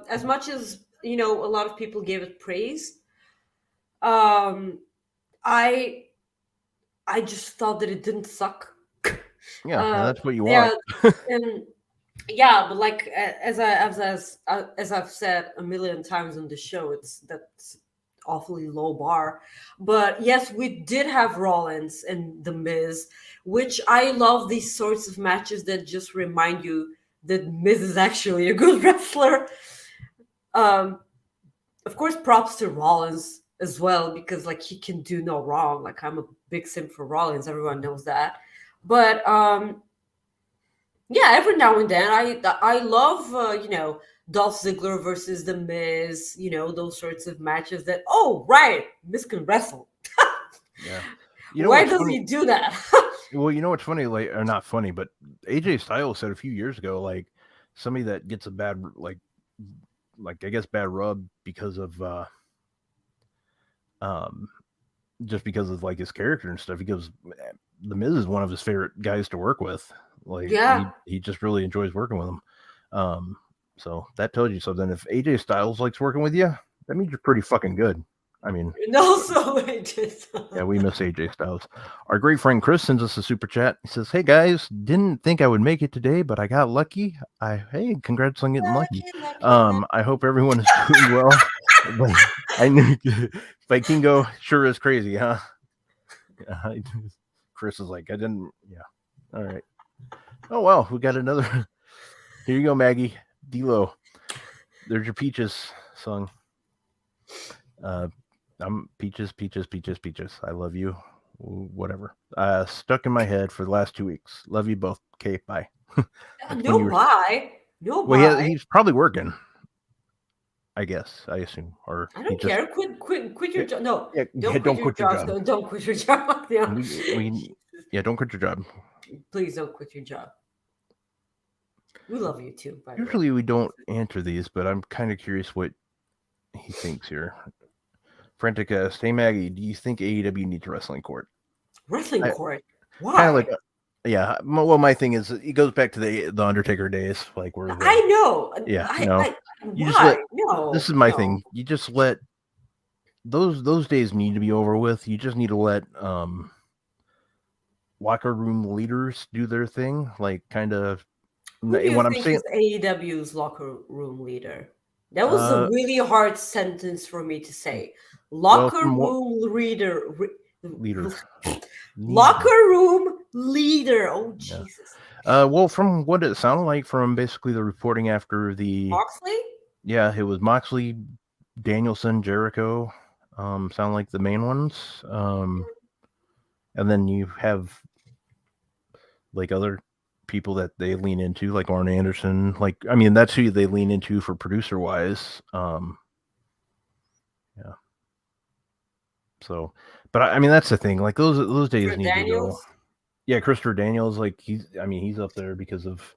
as much as a lot of people gave it praise, I just thought that it didn't suck. Yeah, that's what you want. And but like as I've said a million times on the show, that's awfully low bar. But yes, we did have Rollins and The Miz, which I love these sorts of matches that just remind you that Miz is actually a good wrestler. Of course, props to Rollins as well, because like he can do no wrong. Like I'm a big simp for Rollins, everyone knows that. But every now and then I love Dolph Ziggler versus The Miz, those sorts of matches that Miz can wrestle. Yeah. Why does he do that? Well, what's funny, like, or not funny, but AJ Styles said a few years ago, like somebody that gets a bad like I guess bad rub because of just because of like his character and stuff. He goes, The Miz is one of his favorite guys to work with. Like, he just really enjoys working with him. So that tells you something. If AJ Styles likes working with you, that means you're pretty fucking good. I mean, and also AJ Styles. Yeah, we miss AJ Styles. Our great friend Chris sends us a super chat. He says, "Hey guys, didn't think I would make it today, but I got lucky. Hey, congrats on getting lucky. I hope everyone is doing well." But I knew Vikingo sure is crazy, huh? Yeah, Chris is like, I didn't. Yeah. All right. Oh well, we got another. Here you go, Maggie. D-Lo. There's your Peaches song. I'm Peaches. I love you. Whatever. Stuck in my head for the last 2 weeks. Love you both. Okay, bye. No bye. Well, he's probably working. I guess. I assume. Or I don't care. Quit your job. No. Don't quit your job. Don't quit your job. Yeah. Don't quit your job. Please don't quit your job. We love you too. By Usually the way. we don't answer these, but I'm kind of curious what he thinks here. Frantic, stay Maggie. Do you think AEW needs a wrestling court? Wrestling court? Why? Kind of like, well, my thing is, it goes back to the Undertaker days, like where I know. Yeah, No. This is my thing. You just let those days need to be over with. You just need to let locker room leaders do their thing, like kind of. Who do you think is AEW's locker room leader? That was a really hard sentence for me to say. Locker room leader. Locker room leader. Oh, Jesus. Well, from what it sounded like from basically the reporting after the Moxley? Yeah, it was Moxley, Danielson, Jericho, sound like the main ones. And then you have like other people that they lean into, like Arn Anderson. Like, I mean, that's who they lean into for producer wise. Yeah. So, but I mean, that's the thing. Like those days need to go. Yeah, Christopher Daniels, like he's up there because of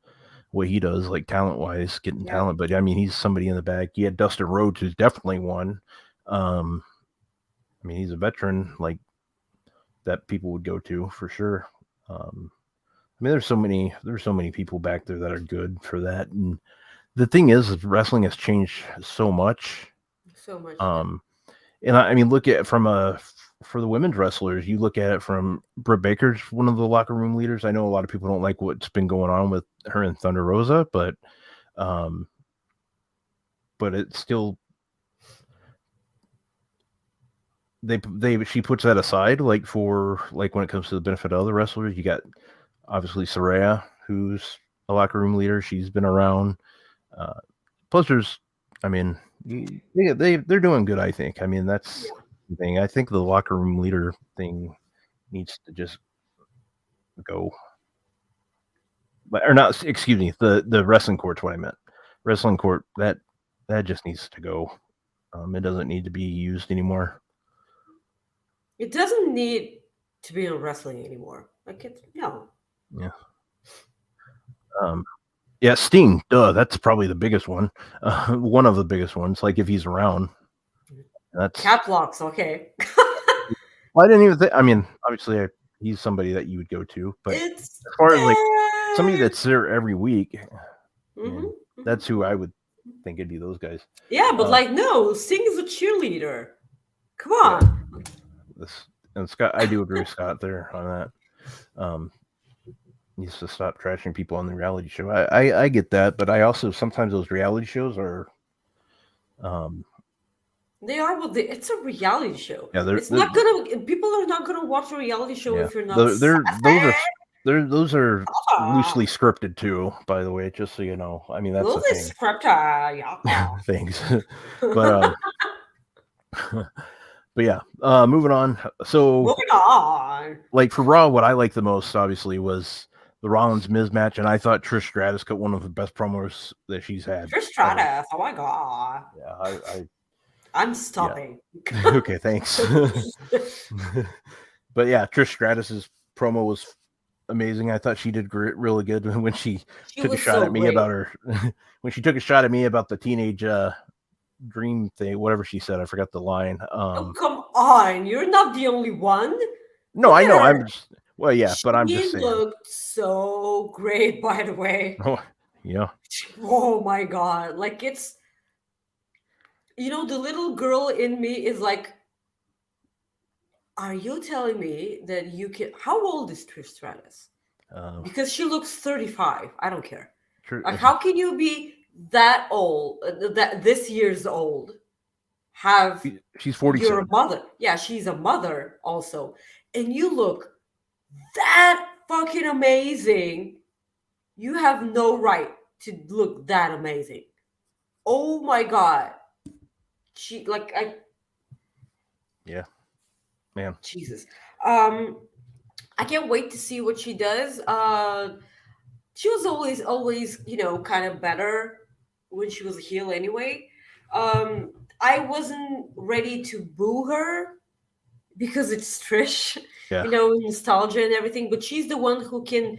what he does, like talent wise, getting talent. But I mean, he's somebody in the back. You had Dustin Rhodes, who's definitely one. I mean, he's a veteran, like that people would go to for sure. I mean, there's so many people back there that are good for that. And the thing is wrestling has changed so much. And I mean, look at for the women's wrestlers, you look at it from Britt Baker's one of the locker room leaders. I know a lot of people don't like what's been going on with her and Thunder Rosa, but it's still, she puts that aside, like for like when it comes to the benefit of other wrestlers. You got obviously Saraya, who's a locker room leader. She's been around. Plus there's, I mean, they're doing good, I think. I mean, that's, thing. I think the locker room leader thing needs to just go. But or not, excuse me, the wrestling court's what I meant. Wrestling court, that just needs to go. It doesn't need to be used anymore. It doesn't need to be in wrestling anymore. Like it's no. Yeah. Yeah, Sting. Duh, that's probably the biggest one. One of the biggest ones. Like if he's around, that's Cap locks. Okay. Well, I didn't even think. I mean, obviously, he's somebody that you would go to, but It's as far as like somebody that's there every week, mm-hmm. That's who I would think it'd be. Those guys. Yeah, but like no, Sting is a cheerleader. Come on. Yeah. And Scott, I do agree with Scott there on that. Needs to stop trashing people on the reality show. I get that, but I also sometimes those reality shows are. They are what they. It's a reality show. Yeah, it's not gonna. People are not gonna watch a reality show if you're not. Those are loosely scripted too. By the way, just so you know. I mean, that's those the thing. Scripted. Yeah. Thanks, but but yeah. Moving on. So like for Raw, what I liked the most, obviously, was the Rollins Miz match, and I thought Trish Stratus cut one of the best promos that she's had. Trish Stratus. Oh my god. Yeah, I'm stopping. Yeah. Okay, thanks. But yeah, Trish Stratus's promo was amazing. I thought she did really good when she took a shot at me about her. When she took a shot at me about the teenage dream thing, whatever she said, I forgot the line. Oh, come on, you're not the only one. No, I know. I'm just but I'm just saying. She looked so great, by the way. Oh, yeah. Oh my god, like it's. You know, the little girl in me is like, are you telling me that you can... How old is Trish Stratus? Because she looks 35. I don't care. Like, how can you be that old, this year's old, She's 47. You're a mother. Yeah, she's a mother also. And you look that fucking amazing. You have no right to look that amazing. Oh my god. She yeah, man, Jesus. I can't wait to see what she does. She was always kind of better when she was a heel anyway. I wasn't ready to boo her because it's Trish, nostalgia and everything, but she's the one who can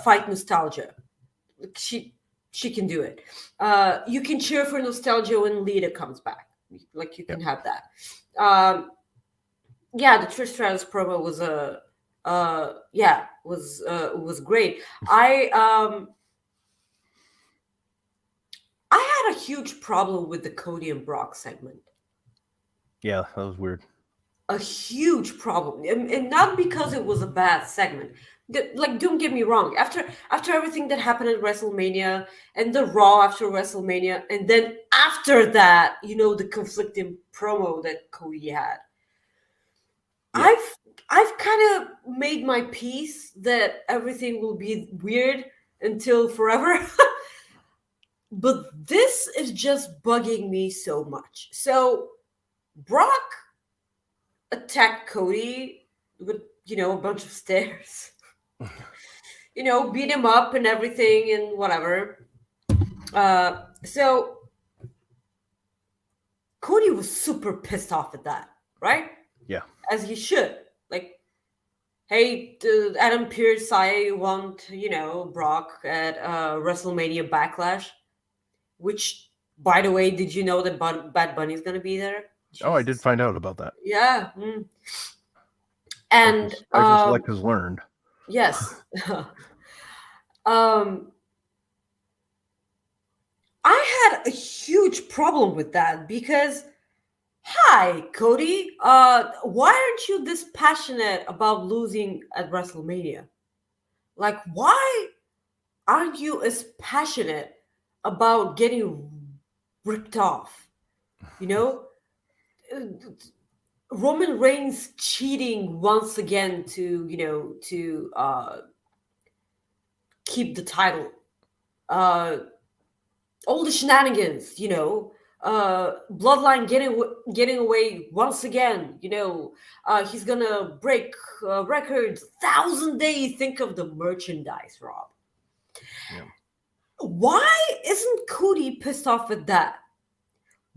fight nostalgia. She can do it. You can cheer for nostalgia when Lita comes back. Like you can have that. The Trish Stratus promo was was great. I had a huge problem with the Cody and Brock segment. Yeah, that was weird. A huge problem, and not because it was a bad segment. Like, don't get me wrong. After everything that happened at WrestleMania and the Raw after WrestleMania, and then after that, the conflicting promo that Cody had, yeah. I've kind of made my peace that everything will be weird until forever. But this is just bugging me so much. So Brock attacked Cody with a bunch of stairs. Beat him up and everything and whatever. So Cody was super pissed off at that, right? Yeah. As he should. Like, hey, Adam Pearce, I want, Brock at WrestleMania Backlash. Which, by the way, did you know that Bad Bunny's going to be there? Jesus. Oh, I did find out about that. Yeah. And I just like has learned. Yes. I had a huge problem with that because, hi, Cody, why aren't you this passionate about losing at WrestleMania? Like, why aren't you as passionate about getting ripped off? Roman Reigns cheating once again to keep the title. All the shenanigans, Bloodline getting away once again. He's gonna break records. 1,000 days. Think of the merchandise, Rob. Yeah. Why isn't Cody pissed off at that?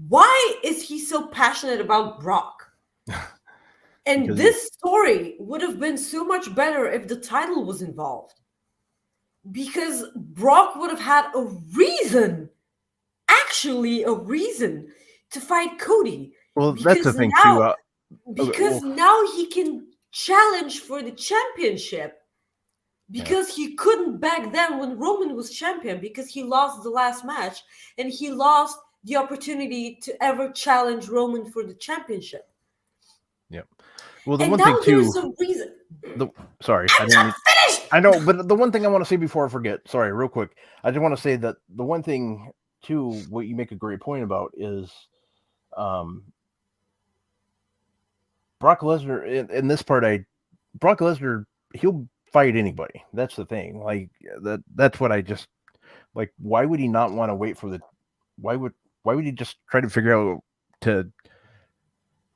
Why is he so passionate about Brock? And this story would have been so much better if the title was involved. Because Brock would have had a reason, actually a reason, to fight Cody. Well, because that's the thing now, too. Now he can challenge for the championship. Because he couldn't back then when Roman was champion, because he lost the last match and he lost the opportunity to ever challenge Roman for the championship. Yep. Well, the and one now thing too. There's a reason. Sorry, I'm not finished. I know, but the one thing I want to say before I forget, sorry, real quick, I just want to say that the one thing too, what you make a great point about is, Brock Lesnar. In this part, Brock Lesnar, he'll fight anybody. That's the thing. Like that's what I just like. Why would he not want to wait for the? Why would he just try to figure out to?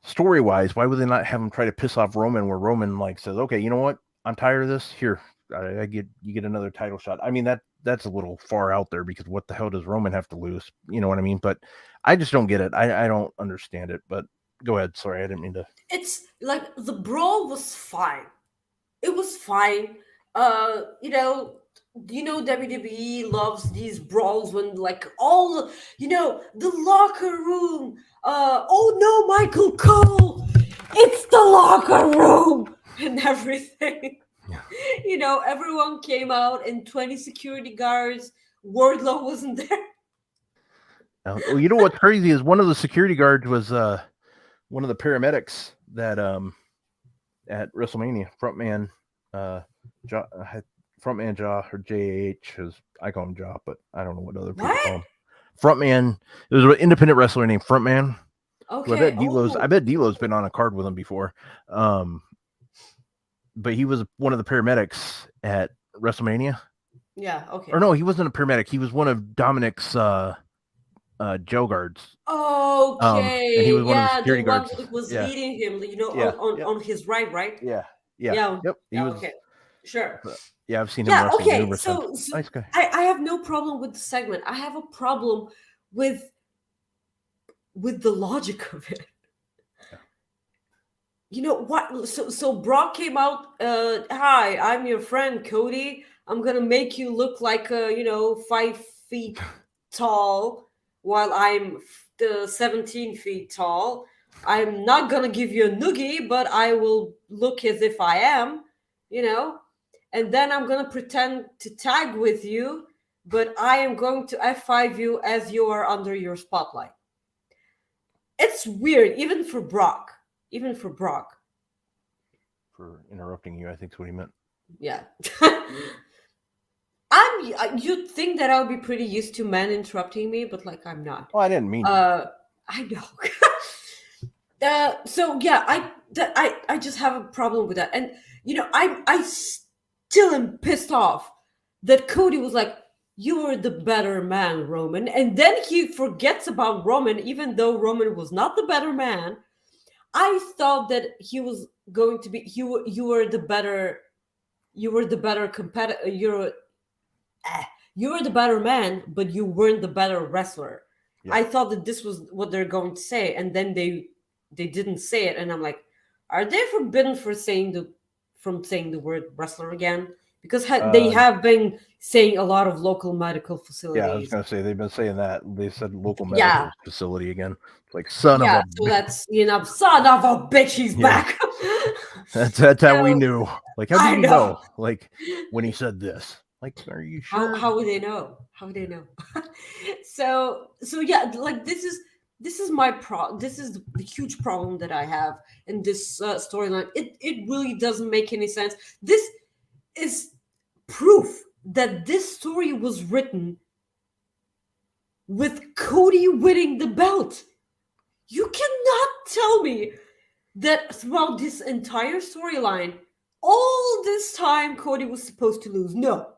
Story-wise, why would they not have him try to piss off Roman, where Roman like says, "Okay, you know what? I'm tired of this. Here, you get another title shot." I mean, that's a little far out there, because what the hell does Roman have to lose? You know what I mean? But I just don't get it. I don't understand it. But go ahead. Sorry, I didn't mean to. It's like the brawl was fine. It was fine. WWE loves these brawls when like all the locker room. Oh no, Michael Cole! It's the locker room and everything. Yeah. Everyone came out and 20 security guards. Wardlow wasn't there. Well, you know what's crazy is one of the security guards was one of the paramedics that at WrestleMania, frontman Jaw, or JH, as I call him Jaw, but I don't know what other people call him. Frontman. There's an independent wrestler named Frontman. Okay. I bet D'Lo's been on a card with him before. But he was one of the paramedics at WrestleMania. Yeah. Okay. Or no, he wasn't a paramedic. He was one of Dominic's jail guards. Okay. And he was one of the security one guards. That was leading him. On his right. Yeah. Yep. He was, okay. Sure. Yeah, I've seen him wrestle numerous so times. Nice guy. I have no problem with the segment. I have a problem with the logic of it. Yeah. You know what? So Brock came out. Hi, I'm your friend Cody. I'm gonna make you look like 5 feet tall, while I'm 17 feet tall. I'm not gonna give you a noogie, but I will look as if I am. And then I'm going to pretend to tag with you, but I am going to F5 you as you are under your spotlight. It's weird, even for Brock. For interrupting you, I think is what he meant. Yeah. You'd think that I would be pretty used to men interrupting me, but like I'm not. Well, I didn't mean I know. So yeah, I just have a problem with that. And I still am pissed off that Cody was like, "You were the better man, Roman," and then he forgets about Roman, even though Roman was not the better man. I thought that he was going to be. You were the better competitor. You were the better man, but you weren't the better wrestler. Yeah. I thought that this was what they're going to say, and then they didn't say it, and I'm like, are they forbidden from saying the word wrestler again? Because they have been saying a lot of local medical facilities. Yeah, I was going to say they've been saying that. They said local medical facility again. It's like son of a. So that's son of a bitch. He's back. That's how we knew. Like, how did you know? Like when he said this. Like, are you sure? How would they know? So yeah, like this is my this is the huge problem that I have in this storyline. It really doesn't make any sense. This is proof that this story was written with Cody winning the belt. You cannot tell me that throughout this entire storyline, all this time Cody was supposed to lose. No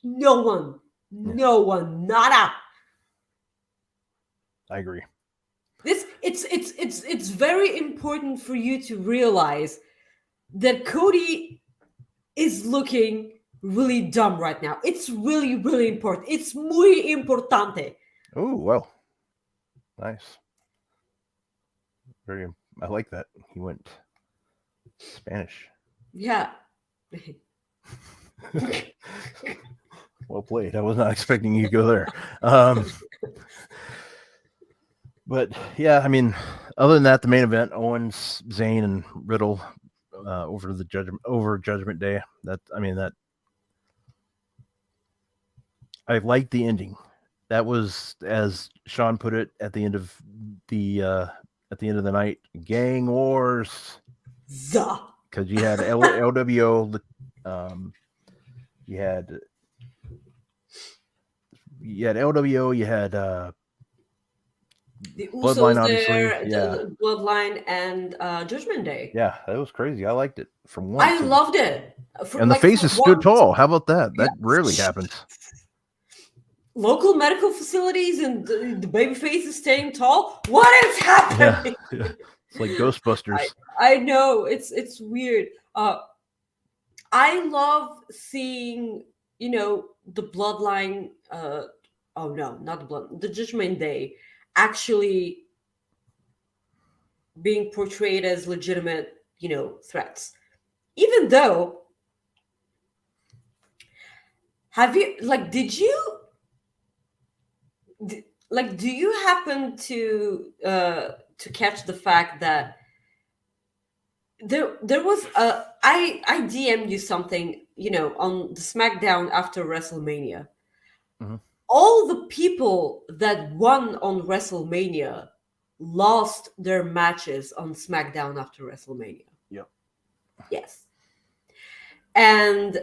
one, nada. I agree. It's very important for you to realize that Cody is looking really dumb right now. It's really, really important. It's muy importante. Oh, well. Nice. Very. I like that. He went Spanish. Yeah. Well played. I was not expecting you to go there. But yeah, I mean, other than that, the main event: Owens, Zayn, and Riddle over Judgment Day. That I liked the ending. That was, as Sean put it, at the end of the night, gang wars. Because you had LWO, you had LWO, you had the Bloodline, Usos obviously, there, yeah. the Bloodline, and Judgment Day. Yeah, that was crazy. I liked it from once. I loved it. And the faces stood tall. How about that? That rarely happens. Local medical facilities and the baby faces staying tall. What is happening? Yeah. It's like Ghostbusters. I know it's weird. I love seeing, the Bloodline. Oh no, not the Judgment Day actually being portrayed as legitimate, threats. Even though, do you happen to catch the fact that there was I DM'd you something, on the SmackDown after WrestleMania. Mm-hmm. All the people that won on WrestleMania lost their matches on SmackDown after WrestleMania. Yep. Yes. And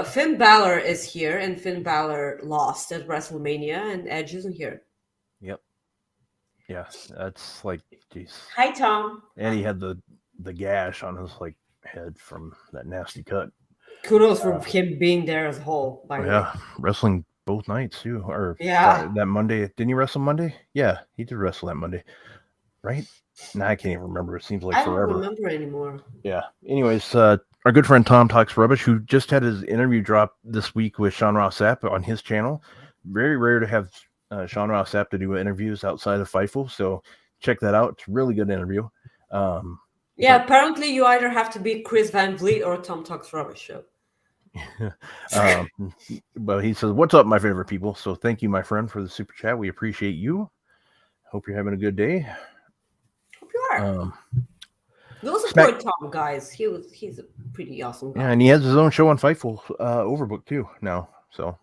Finn Balor is here, and Finn Balor lost at WrestleMania, and Edge isn't here. Yep. Yeah, that's like, geez. Hi, Tom. And he had the gash on his head from that nasty cut. Kudos for him being there as a whole. By the way. Wrestling both nights too, or that Monday. Didn't he wrestle Monday? Yeah, he did wrestle that Monday, right? Nah, I can't even remember. It seems like forever. I don't remember anymore. Yeah. Anyways, our good friend Tom Talks Rubbish, who just had his interview drop this week with Sean Ross Sapp on his channel. Very rare to have Sean Ross Sapp to do interviews outside of Fightful, so check that out. It's a really good interview. Apparently you either have to be Chris Van Vliet or Tom Talks Rubbish show. But he says, "What's up, my favorite people?" So thank you, my friend, for the super chat. We appreciate you. Hope you're having a good day. Hope you are. Go support Tom, guys. He's a pretty awesome guy. Yeah, and he has his own show on Fightful, Overbook too now. So,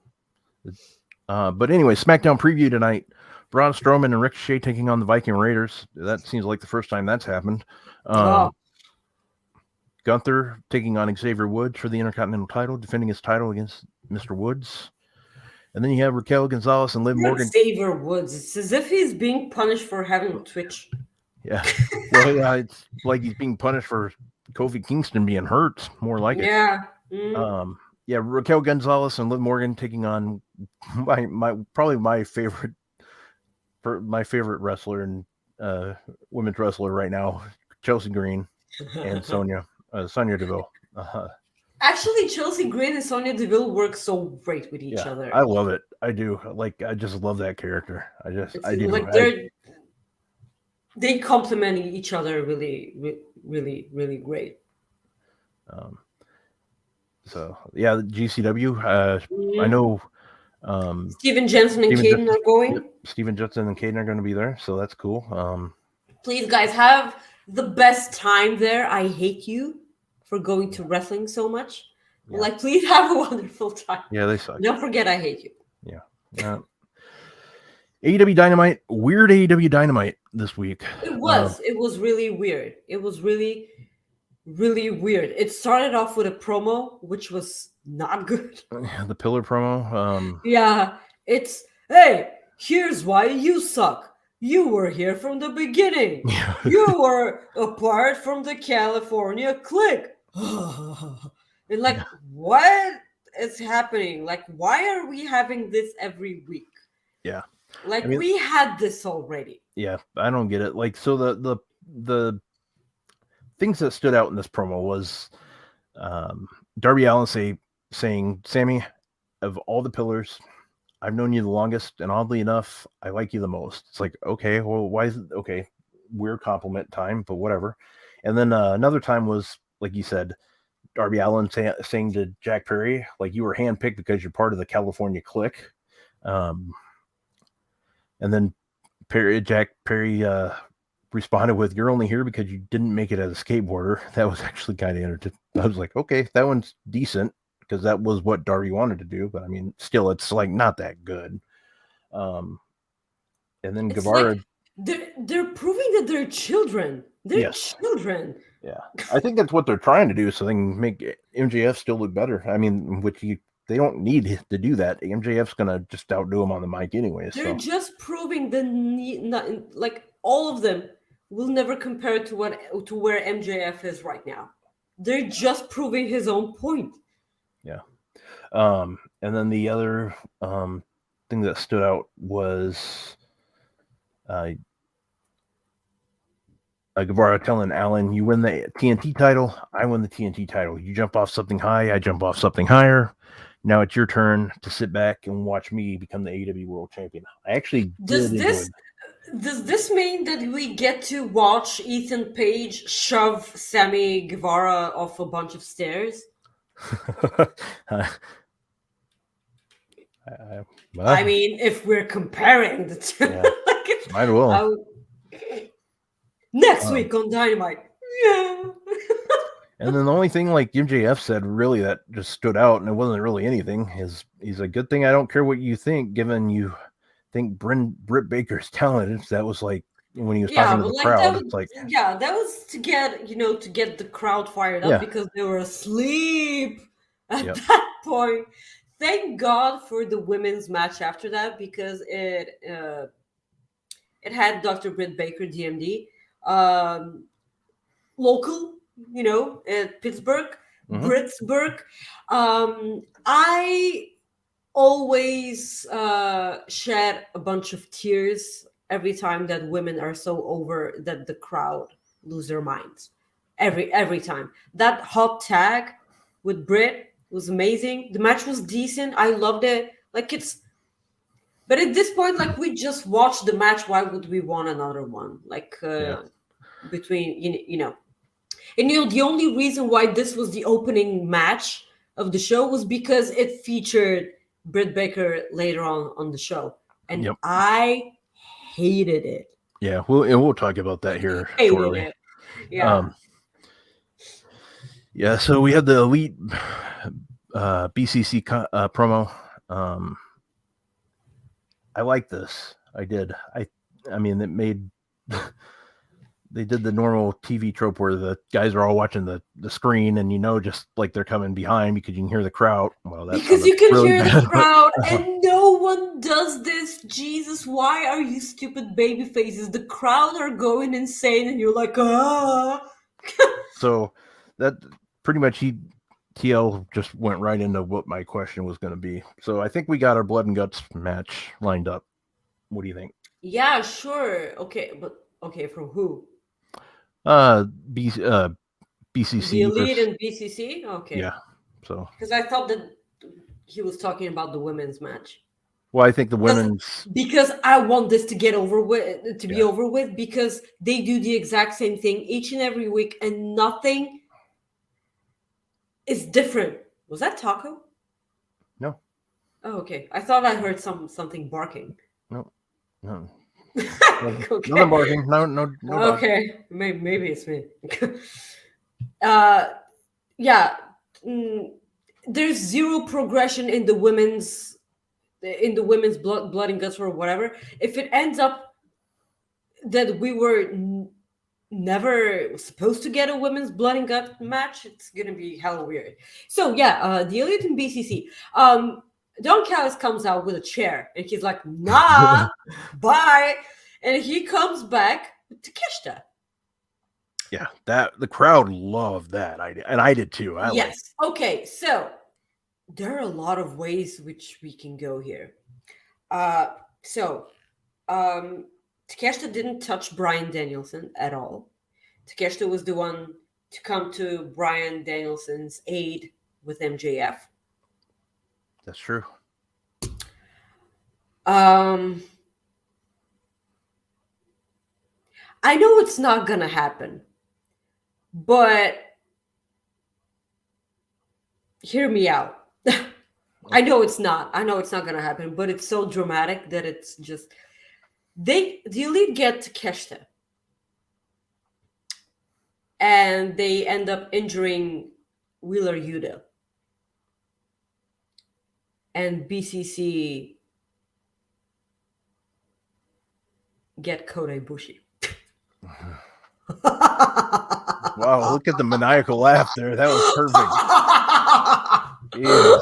but anyway, SmackDown preview tonight: Braun Strowman and Ricochet taking on the Viking Raiders. That seems like the first time that's happened. Gunther taking on Xavier Woods for the Intercontinental title, defending his title against Mr. Woods. And then you have Raquel Gonzalez and Liv Morgan. Xavier Woods. It's as if he's being punished for having a Twitch. Yeah. Well, yeah, it's like he's being punished for Kofi Kingston being hurt. More like it. Yeah. Raquel Gonzalez and Liv Morgan taking on probably my favorite wrestler and women's wrestler right now, Chelsea Green and Sonya Deville. Actually, Chelsea Green and Sonya Deville work so great with each other. I love it. I do. I just love that character. I do. They complement each other really, really, really great. So yeah, the GCW. I know. Steven Jensen and Caden are going. Yep, Steven Jensen and Caden are going to be there, so that's cool. Please, guys, have the best time there. I hate you for going to wrestling so much. Yeah. Please have a wonderful time. Yeah, they suck. Don't forget, I hate you. Yeah. AEW Dynamite, weird AEW Dynamite this week. It was really weird. It was really, really weird. It started off with a promo, which was not good. The pillar promo. It's, hey, here's why you suck. You were here from the beginning. You were apart from the California clique. And what is happening? Why are we having this every week? Yeah. We had this already. Yeah, I don't get it. Like, so the things that stood out in this promo was Darby Allin saying, Sammy, of all the pillars, I've known you the longest, and oddly enough, I like you the most. It's like, okay, well, why is it okay? Weird compliment time, but whatever. And then another time was, like you said, Darby Allin saying to Jack Perry, like, you were handpicked because you're part of the California clique. And then Jack Perry responded with, you're only here because you didn't make it as a skateboarder. That was actually kind of entertaining. I was like, okay, that one's decent, because that was what Darby wanted to do. But I mean, still, it's like not that good. And then It's Guevara. like they're proving that they're children. They're children. Yeah, I think that's what they're trying to do, so they can make MJF still look better. I mean, they don't need to do that. MJF's gonna just outdo him on the mic anyway. They're just proving like all of them will never compare to where MJF is right now. They're just proving his own point. Yeah. And then the other thing that stood out was Guevara telling Allen, you win the TNT title, I win the TNT title. You jump off something high, I jump off something higher. Now it's your turn to sit back and watch me become the AEW World Champion. I actually Does this mean that we get to watch Ethan Page shove Sammy Guevara off a bunch of stairs? I mean, if we're comparing the two, might well. Next week on Dynamite. Yeah. And then the only thing like MJF said really that just stood out, and it wasn't really anything, is he's a good thing I don't care what you think, given you think Britt Baker's talented. That was like when he was talking to the crowd. That was to get the crowd fired up because they were asleep at that point. Thank God for the women's match after that, because it had Dr. Britt Baker, DMD, local, at Pittsburgh, Britsburg. I always shed a bunch of tears every time that women are so over that the crowd lose their minds. Every time. That hot tag with Britt was amazing. The match was decent. I loved it. But at this point, we just watched the match. Why would we want another one? Between, And the only reason why this was the opening match of the show was because it featured Britt Baker later on the show. And I hated it. Yeah, we'll talk about that here shortly. It. Yeah. So we had the Elite BCC promo. I like this. I did. I mean, it made... They did the normal TV trope where the guys are all watching the screen, and just like they're coming behind because you can hear the crowd. Well, that's because you can hear the crowd, and no one does this. Jesus, why are you stupid baby faces? The crowd are going insane, and you're like, ah. So that pretty much TL just went right into what my question was going to be. So I think we got our blood and guts match lined up. What do you think? Yeah, sure. Okay, from who? BCC. The Elite and BCC? Okay. Yeah. So. Because I thought that he was talking about the women's match. Well, I think the women's... Because I want this to get over with, be over with, because they do the exact same thing each and every week, and nothing is different. Was that Taco? No. Oh, okay. I thought I heard something barking. No. Okay. No barking. No. Okay, maybe it's me. There's zero progression in the women's blood and guts or whatever. If it ends up that we were never supposed to get a women's blood and gut match, it's gonna be hella weird. So the Elite and BCC. Don Callis comes out with a chair, and he's like, nah, bye. And he comes back with Takeshita. Yeah, the crowd loved that idea, and I did too. Okay, so there are a lot of ways which we can go here. Takeshita didn't touch Bryan Danielson at all. Takeshita was the one to come to Bryan Danielson's aid with MJF. That's true. I know it's not gonna happen, but hear me out. I know it's not gonna happen, but it's so dramatic that it's just the Elite get Takeshita, and they end up injuring Wheeler Yuta, and BCC get Kota Ibushi. Wow, look at the maniacal laugh there. That was perfect. Yes.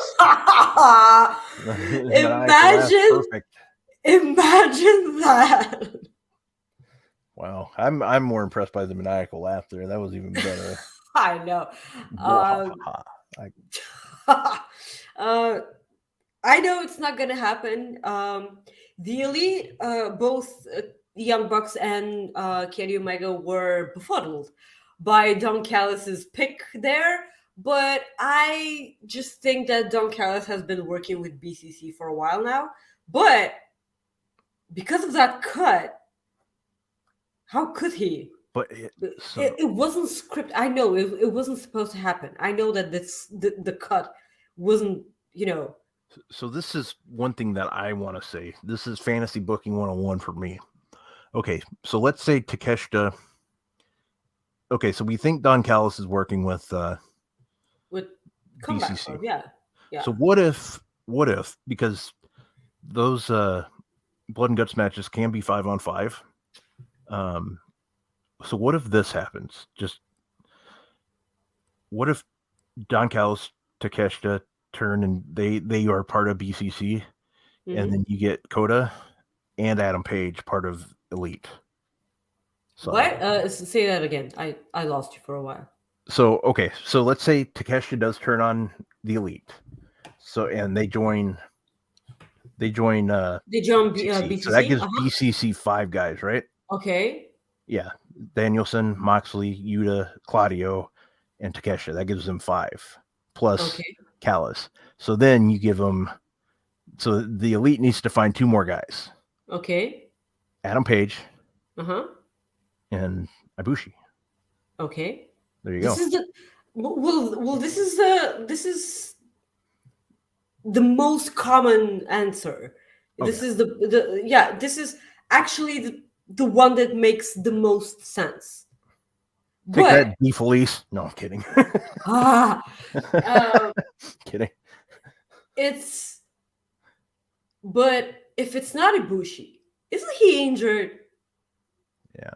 Imagine that. Wow, I'm more impressed by the maniacal laugh there. That was even better. I know. I know it's not gonna happen. The Elite, both the Young Bucks and Kenny Omega were befuddled by Don Callis's pick there, but I just think that Don Callis has been working with BCC for a while now. But because of that cut, how could he? But it wasn't scripted. I know it wasn't supposed to happen. I know that the cut wasn't, So this is one thing that I want to say. This is fantasy booking 101 for me. Okay, so let's say Takeshita. Okay, so we think Don Callis is working with BCC. Yeah. So what if because those blood and guts matches can be 5-on-5. So what if this happens? Just what if Don Callis, Takeshita turn and they are part of BCC, and then you get Kota and Adam Page part of Elite. So, what? Say that again. I lost you for a while. So okay, so let's say Takeshita does turn on the Elite, so and they join BCC. So that gives BCC 5 guys, right? Okay. Yeah, Danielson, Moxley, Yuta, Claudio, and Takeshita. That gives them 5 plus Callis. So then you give them. So the Elite needs to find 2 more guys. Okay. Adam Page. And Ibushi. Okay. There you go. This is the most common answer. Okay. This is this is actually the one that makes the most sense. Take that, D. Felice. No, I'm kidding. Kidding. But if it's not Ibushi, isn't he injured? Yeah.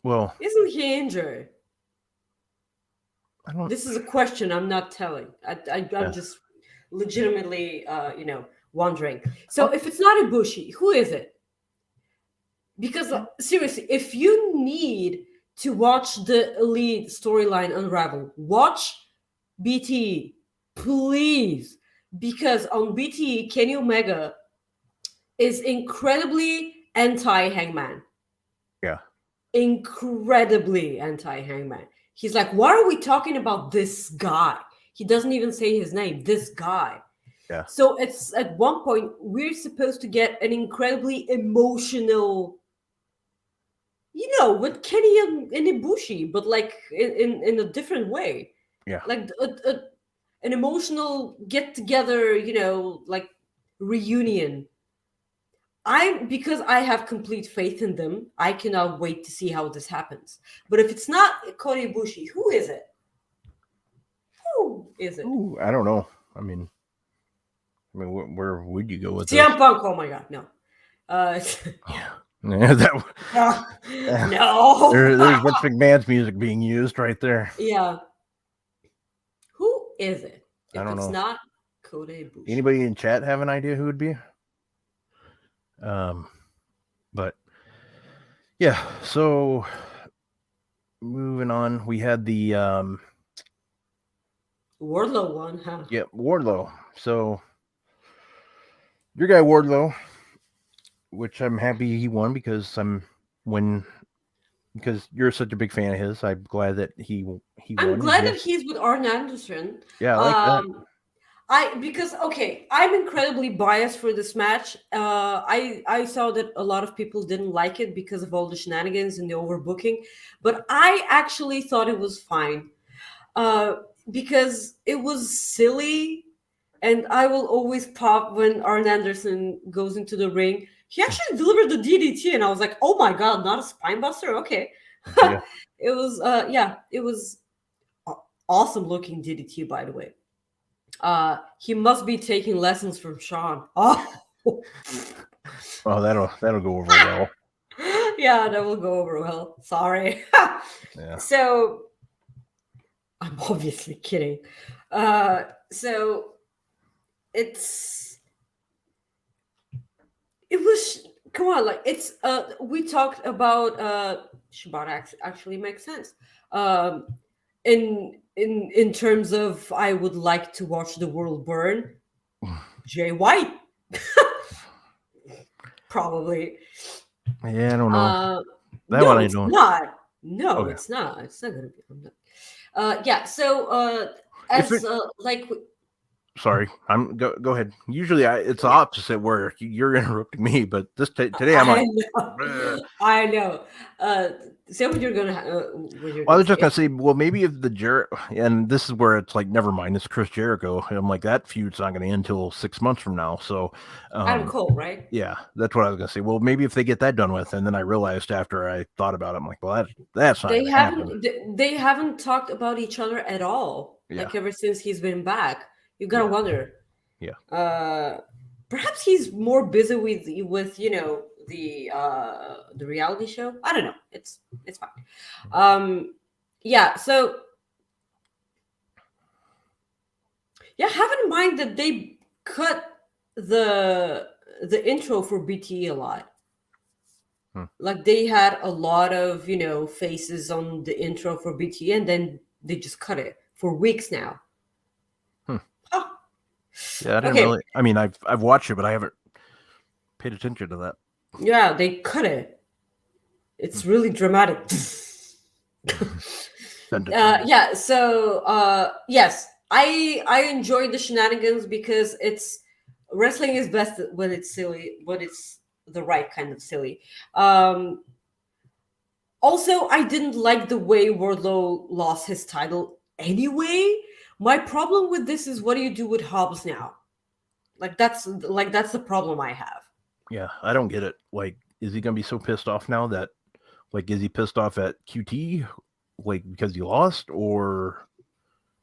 Well, isn't he injured? This is a question I'm not telling. I'm just legitimately, wondering. So if it's not Ibushi, who is it? Because seriously, if you need to watch the Elite storyline unravel, watch BTE, please. Because on BTE, Kenny Omega is incredibly anti-Hangman. Yeah. Incredibly anti-Hangman. He's like, why are we talking about this guy? He doesn't even say his name, this guy. Yeah. So it's at one point, we're supposed to get an incredibly emotional, with Kenny and Ibushi, but like in a different way. Yeah. Like an emotional get-together, like reunion. Because I have complete faith in them, I cannot wait to see how this happens. But if it's not Kota Ibushi, who is it? Who is it? Ooh, I don't know. I mean, where would you go with CM Punk? Oh my God, no. No. There's Vince McMahon's music being used right there. Yeah. Who is it? I don't know. If it's not Kota Ibushi. Anybody in chat have an idea who it would be? But yeah, so moving on, we had the Wardlow one, huh? Yeah, Wardlow. So your guy Wardlow which I'm happy he won because because you're such a big fan of his. I'm glad that he won. I'm glad that he's with Arn Anderson. Yeah, I like that. Because I'm incredibly biased for this match. I saw that a lot of people didn't like it because of all the shenanigans and the overbooking, but I actually thought it was fine. Because it was silly, and I will always pop when Arn Anderson goes into the ring. He actually delivered the DDT, and I was like, "Oh my god, not a spine buster!" Okay, Yeah. it was it was awesome looking DDT, by the way. He must be taking lessons from Sean. Oh, Oh, that'll go over well. Yeah, that will go over well. Sorry. Yeah. So I'm obviously kidding. So it was, come on, like it's we talked about Shibata actually makes sense. In terms of I would like to watch the world burn. Jay White. Probably. Yeah, I don't know. That No, one I it's don't. not. No, Okay. it's not. It's not gonna be. I'm not. Yeah. So, as like, Sorry, go ahead. Usually, it's the yeah, opposite where you're interrupting me, but today I'm I like. know. "Bleh." I know. Say what you're gonna. What you're Well, I gonna was just say. gonna say, well, maybe if and this is where it's like, never mind, it's Chris Jericho. And I'm like, that feud's not gonna end until 6 months from now. So, Adam Cole, right? yeah, that's what I was gonna say. Well, maybe if they get that done with, and then I realized after I thought about it, I'm like, well, that's not They gonna happen. they haven't talked about each other at all. Yeah. Like ever since he's been back, you gotta wonder. Yeah. Perhaps he's more busy with the reality show. I don't know. It's fine. Yeah. So yeah, have in mind that they cut the intro for BTE a lot. Like they had a lot of faces on the intro for BTE, and then they just cut it for weeks now. Yeah, I didn't really. I mean, I've watched it, but I haven't paid attention to that. Yeah, they cut it. It's really dramatic. Yeah. So yes, I enjoy the shenanigans because wrestling is best when it's silly, when it's the right kind of silly. Also, I didn't like the way Wardlow lost his title anyway. My problem with this is, what do you do with Hobbs now? That's the problem I have. Yeah, I don't get it. Like, is he gonna be so pissed off now that, like, is he pissed off at QT, like, because he lost, or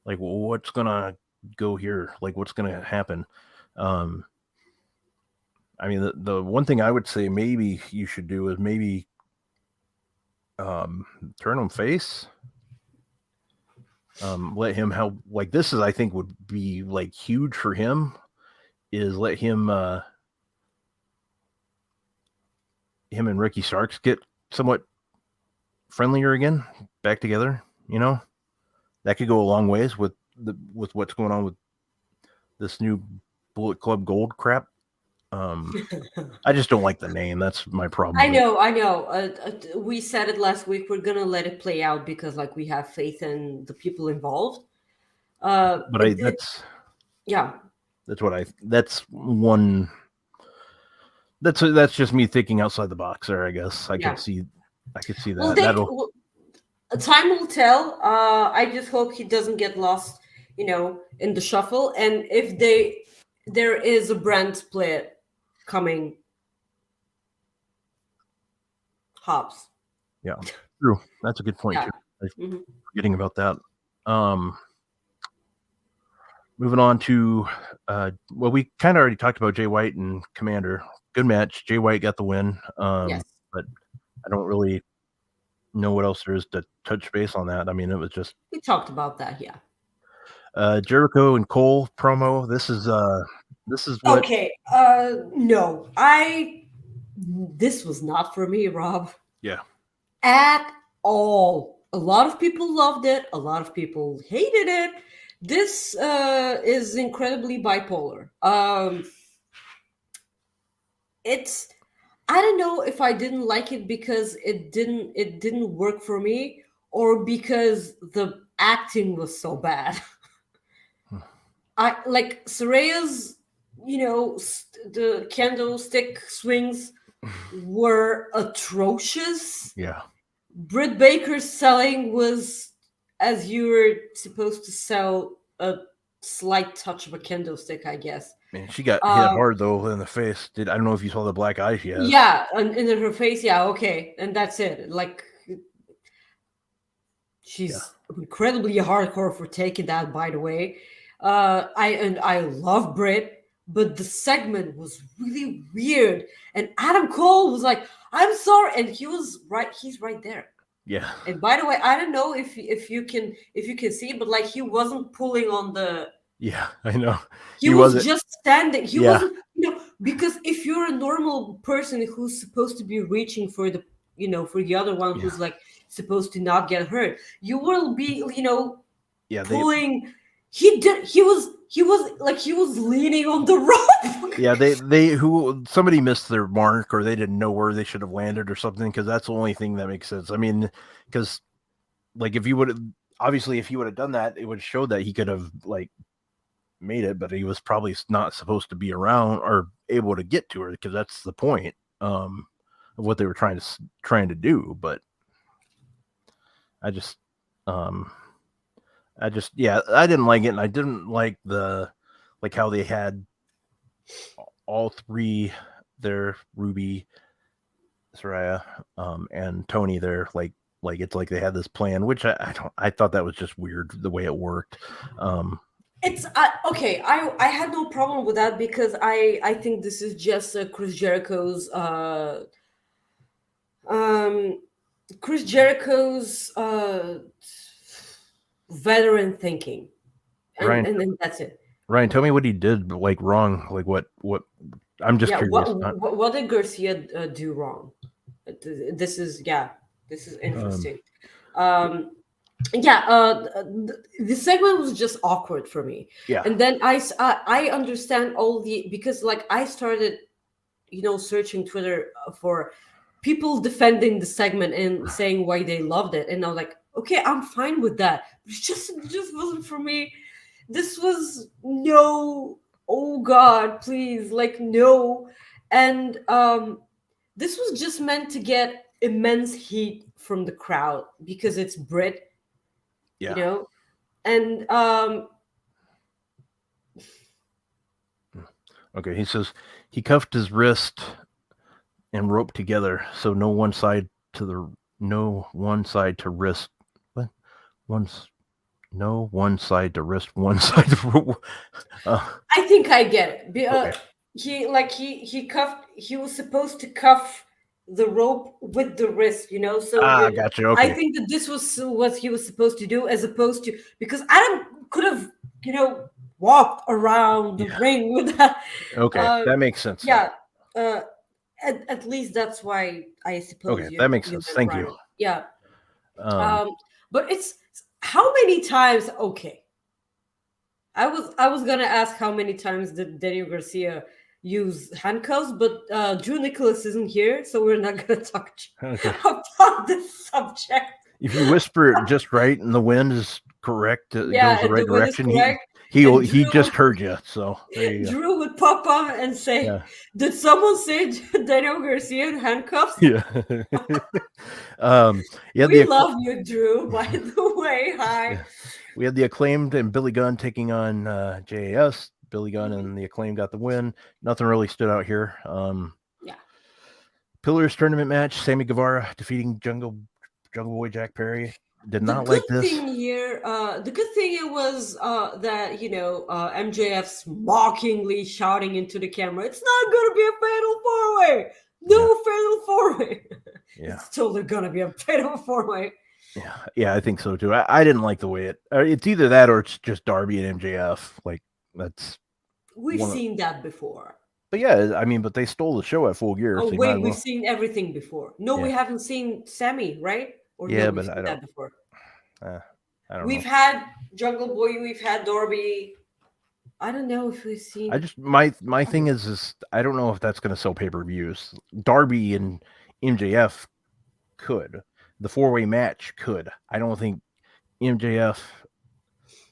like, well, what's gonna go here? Like, what's gonna happen? I mean, the one thing I would say maybe you should do is maybe turn him face. Let him help. Like, this is, I think, would be like huge for him. Is let him and Ricky Starks get somewhat friendlier again, back together. That could go a long ways with what's going on with this new Bullet Club Gold crap. I just don't like the name. That's my problem. I know. We said it last week. We're gonna let it play out because, like, we have faith in the people involved. But that's one. That's just me thinking outside the box there. I guess I could see that. Well, time will tell. I just hope he doesn't get lost, in the shuffle. And if there is a brand split coming, Hobbs. Yeah, true. That's a good point too. Forgetting about that. Moving on to, well, we kind of already talked about Jay White and Komander. Good match. Jay White got the win. Yes. But I don't really know what else there is to touch base on that. I mean, it was just, we talked about that. Yeah. Jericho and Cole promo. This is what. Okay. No, this was not for me, Rob. Yeah. At all. A lot of people loved it. A lot of people hated it. This is incredibly bipolar. I don't know if I didn't like it because it didn't work for me, or because the acting was so bad. I like Soraya's, the candlestick swings were atrocious. Yeah. Britt Baker's selling was as you were supposed to sell a slight touch of a candlestick, I guess. Man, she got hit hard though in the face. I don't know if you saw the black eye she has. Yeah, and in her face, yeah, okay, and that's it. Like, she's incredibly hardcore for taking that. By the way, I love Britt, but the segment was really weird. And Adam Cole was like, "I'm sorry," and he was right. He's right there. Yeah. And by the way, I don't know if you can see, but like he wasn't pulling on the. Yeah, I know. He was just standing. He wasn't, because if you're a normal person who's supposed to be reaching for the, for the other one who's like supposed to not get hurt, you will be, pulling. He was leaning on the rope. Yeah, somebody missed their mark, or they didn't know where they should have landed or something, because that's the only thing that makes sense. I mean, because like if he would have done that, it would have showed that he could have like made it, but he was probably not supposed to be around or able to get to her, because that's the point of what they were trying to do. But I didn't like it, and I didn't like how they had all three there, Ruby, Saraya, and Tony there, like it's like they had this plan, which I thought that was just weird the way it worked. It's okay. I had no problem with that, because I think this is just Chris Jericho's veteran thinking, and then that's it. Ryan, tell me what he did like wrong. Like what? I'm just curious. What did Garcia do wrong? This is interesting. The segment was just awkward for me. Yeah. And then I understand because like I started, searching Twitter for people defending the segment and saying why they loved it, and I was like, okay, I'm fine with that. But it just wasn't for me. This was no, oh God, please, like no. And this was just meant to get immense heat from the crowd because it's Brit. Yeah. And okay, he says he cuffed his wrist and roped together so no one side to wrist. What? No one side to wrist, one side to I think I get it. Okay. He was supposed to cuff the rope with the wrist, so gotcha. Okay. I think that this was what he was supposed to do, as opposed to, because Adam could have walked around the ring with that. Okay, that makes sense. Yeah, at least that's why I suppose. Okay, that makes sense. Thank you. Yeah. But it's how many times? Okay, I was gonna ask how many times did Daniel Garcia use handcuffs, but Drew Nicholas isn't here, so we're not gonna talk about this subject. If you whisper it just right and the wind is correct, it goes the right direction. He just heard you, so there you go. Drew would pop up and say, "Did someone say Daniel Garcia in handcuffs?" Yeah. We love you, Drew. By the way, hi. We had the Acclaimed and Billy Gunn taking on JAS. Billy Gunn and the Acclaimed got the win. Nothing really stood out here. Pillars tournament match. Sammy Guevara defeating Jungle Boy Jack Perry. Did not like this. The good thing it was that MJF's mockingly shouting into the camera, "It's not gonna be a fatal 4-way. No fatal 4-way." Yeah, it's totally gonna be a fatal 4-way. Yeah, I think so too. I didn't like the way it's either that or it's just Darby and MJF. Like we've seen that before. But yeah, I mean, but they stole the show at Full Gear. Oh, so wait, we've seen everything before. No, we haven't seen Sammy, right? Or but I don't. That before. I don't know. We've had Jungle Boy, we've had Darby. I don't know if we've seen. I just my thing is I don't know if that's going to sell pay-per-views. Darby and MJF could. The four-way match could. I don't think MJF.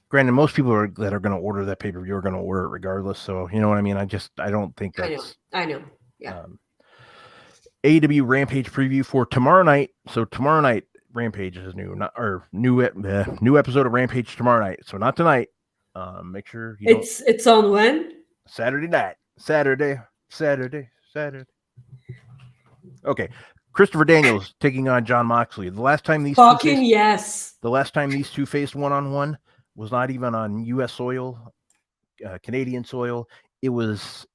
Granted, most people that are going to order that pay-per-view are going to order it regardless. So you know what I mean. I don't think that's. I know. Yeah. AEW Rampage preview for tomorrow night. So tomorrow night, Rampage is new, new episode of Rampage tomorrow night. So not tonight. Make sure you it's on when? Saturday night. Saturday. Okay. Christopher Daniels taking on John Moxley. The last time these two faced one-on-one was not even on U.S. soil, Canadian soil. It was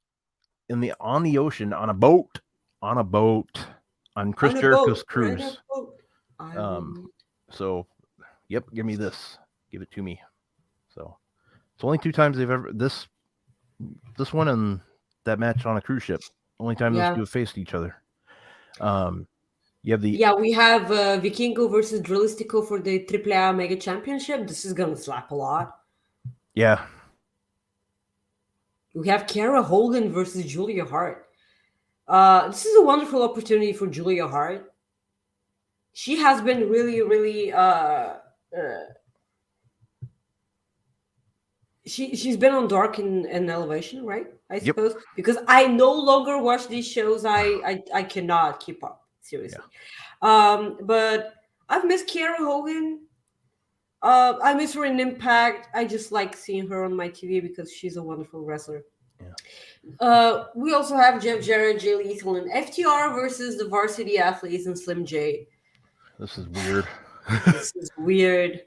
on the ocean on a boat on Chris Jericho's cruise. So, yep, give me this. Give it to me. So, it's only 2 times they've ever this one and that match on a cruise ship. Only time those two have faced each other. We have Vikingo versus Drillistico for the AAA Mega Championship. This is gonna slap a lot. Yeah. We have Kara Hogan versus Julia Hart. This is a wonderful opportunity for Julia Hart. She has been really, really she's been on Dark and Elevation, right? I suppose because I no longer watch these shows. I cannot keep up, seriously. But I've missed Kiera Hogan. I miss her in Impact. I just like seeing her on my TV because she's a wonderful wrestler. Yeah. We also have Jeff Jarrett, Jay Lethal, and FTR versus the Varsity Athletes and Slim J. This is weird.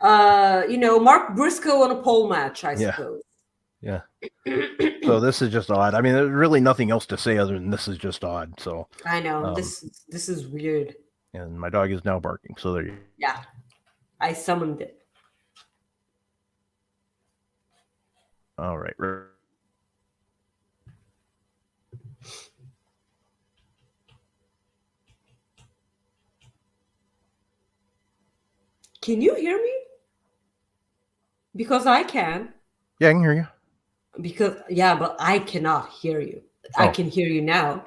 Mark Briscoe on a pole match, I suppose. Yeah. So this is just odd. I mean, there's really nothing else to say other than this is just odd. So I know this is weird. And my dog is now barking. So there you. Yeah, I summoned it. All right. Can you hear me? Because I can. Yeah, I can hear you. But I cannot hear you. I can hear you now.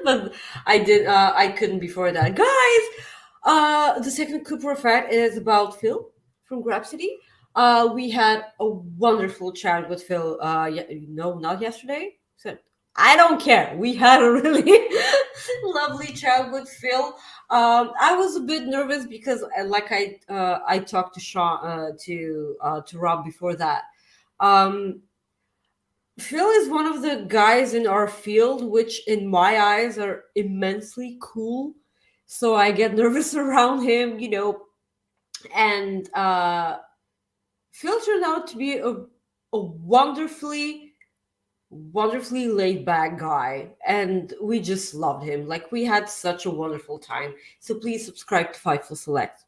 But I couldn't before that. Guys, the second Cooper Effect is about Phil from Grapsody. We had a wonderful chat with Phil. Not yesterday. So I don't care. We had a really lovely chat with Phil. I was a bit nervous because, I talked to Sean, to Rob before that. Phil is one of the guys in our field, which in my eyes are immensely cool. So I get nervous around him, and Phil turned out to be a wonderfully laid back guy, and we just loved him. Like, we had such a wonderful time. So please subscribe to Fightful Select.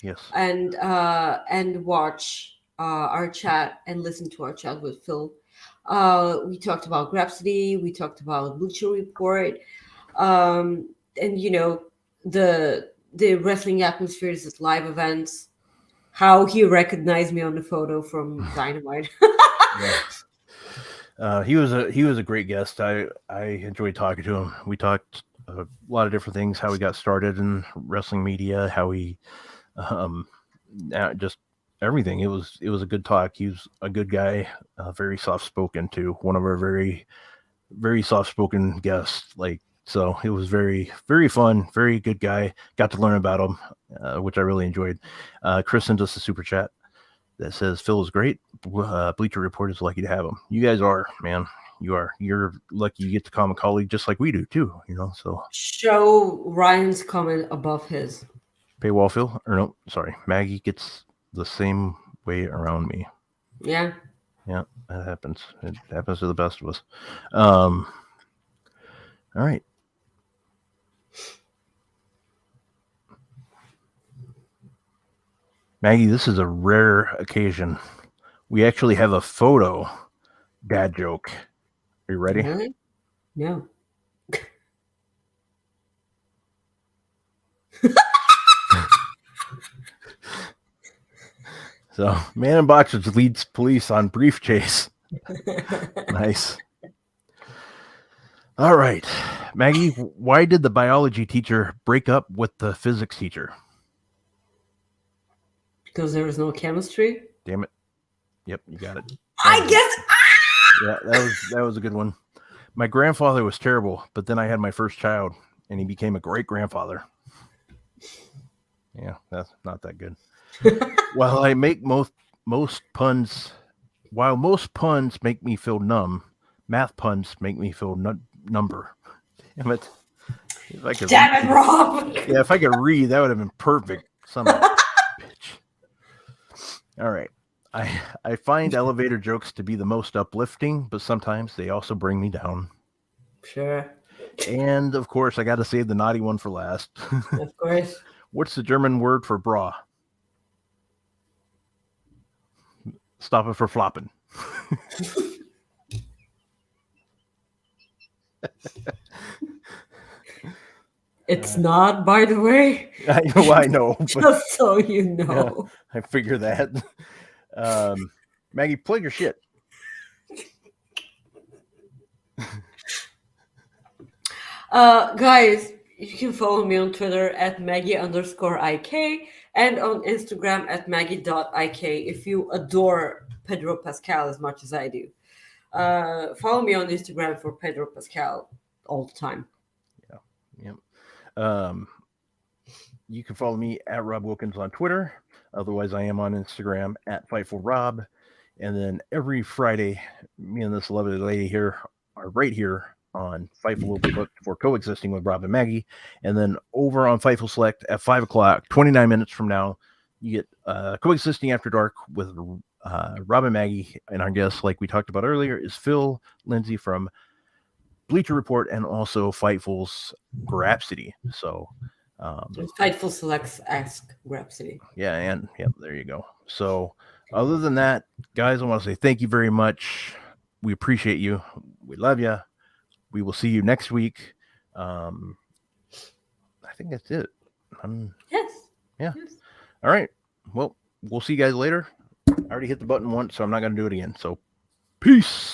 Yes. And watch our chat and listen to our chat with Phil. We talked about Grapsody, we talked about Lucha Report, and the wrestling atmospheres at live events, how he recognized me on the photo from Dynamite. He was a great guest. I enjoyed talking to him. We talked a lot of different things, how he got started in wrestling media, how he just everything. It was a good talk. He was a good guy, very soft spoken too. One of our very, very soft spoken guests. So it was very, very fun. Very good guy. Got to learn about him, which I really enjoyed. Chris sent us a super chat that says Phil is great. Bleacher Report is lucky to have him. You guys are, man. You are. You're lucky you get to call him a colleague just like we do too. So show Ryan's comment above his. Paywall Phil, or no, sorry, Maggie gets the same way around me. Yeah, that happens. It happens to the best of us. All right. Maggie, this is a rare occasion. We actually have a photo dad joke. Are you ready? Really? No. So, man in boxers leads police on brief chase. Nice. All right. Maggie, why did the biology teacher break up with the physics teacher? Because there was no chemistry. Damn it. Yep, you got it. I guess. Yeah, that was a good one. My grandfather was terrible, but then I had my first child, and he became a great grandfather. Yeah, that's not that good. While I make most puns, while most puns make me feel numb, math puns make me feel number. Damn it! If I could Damn it, Rob! Yeah, if I could read, that would have been perfect. Son of a bitch. All right. I find elevator jokes to be the most uplifting, but sometimes they also bring me down. Sure. And of course, I got to save the naughty one for last. Of course. What's the German word for bra? Stop it for flopping. It's not, by the way. I know. But, just so you know. Yeah, I figure that. Maggie, play your shit. Guys, you can follow me on Twitter at Maggie_IK and on Instagram at Maggie.IK if you adore Pedro Pascal as much as I do. Follow me on Instagram for Pedro Pascal all the time. Yeah. You can follow me at Rob Wilkins on Twitter. Otherwise, I am on Instagram at Fightful Rob. And then every Friday, me and this lovely lady here are right here on Fightful for Coexisting with Rob and Maggie. And then over on Fightful Select at 5 o'clock, 29 minutes from now, you get Coexisting After Dark with Rob and Maggie. And our guest, like we talked about earlier, is Phil Lindsay from Bleacher Report and also Fightful's Grapsody. So Fightful Selects Ask Grapsody. Yeah, and there you go. So other than that, guys, I want to say thank you very much. We appreciate you. We love you. We will see you next week. I think that's it. Yes. Yeah. Yes. All right. Well, we'll see you guys later. I already hit the button once, so I'm not going to do it again. So peace.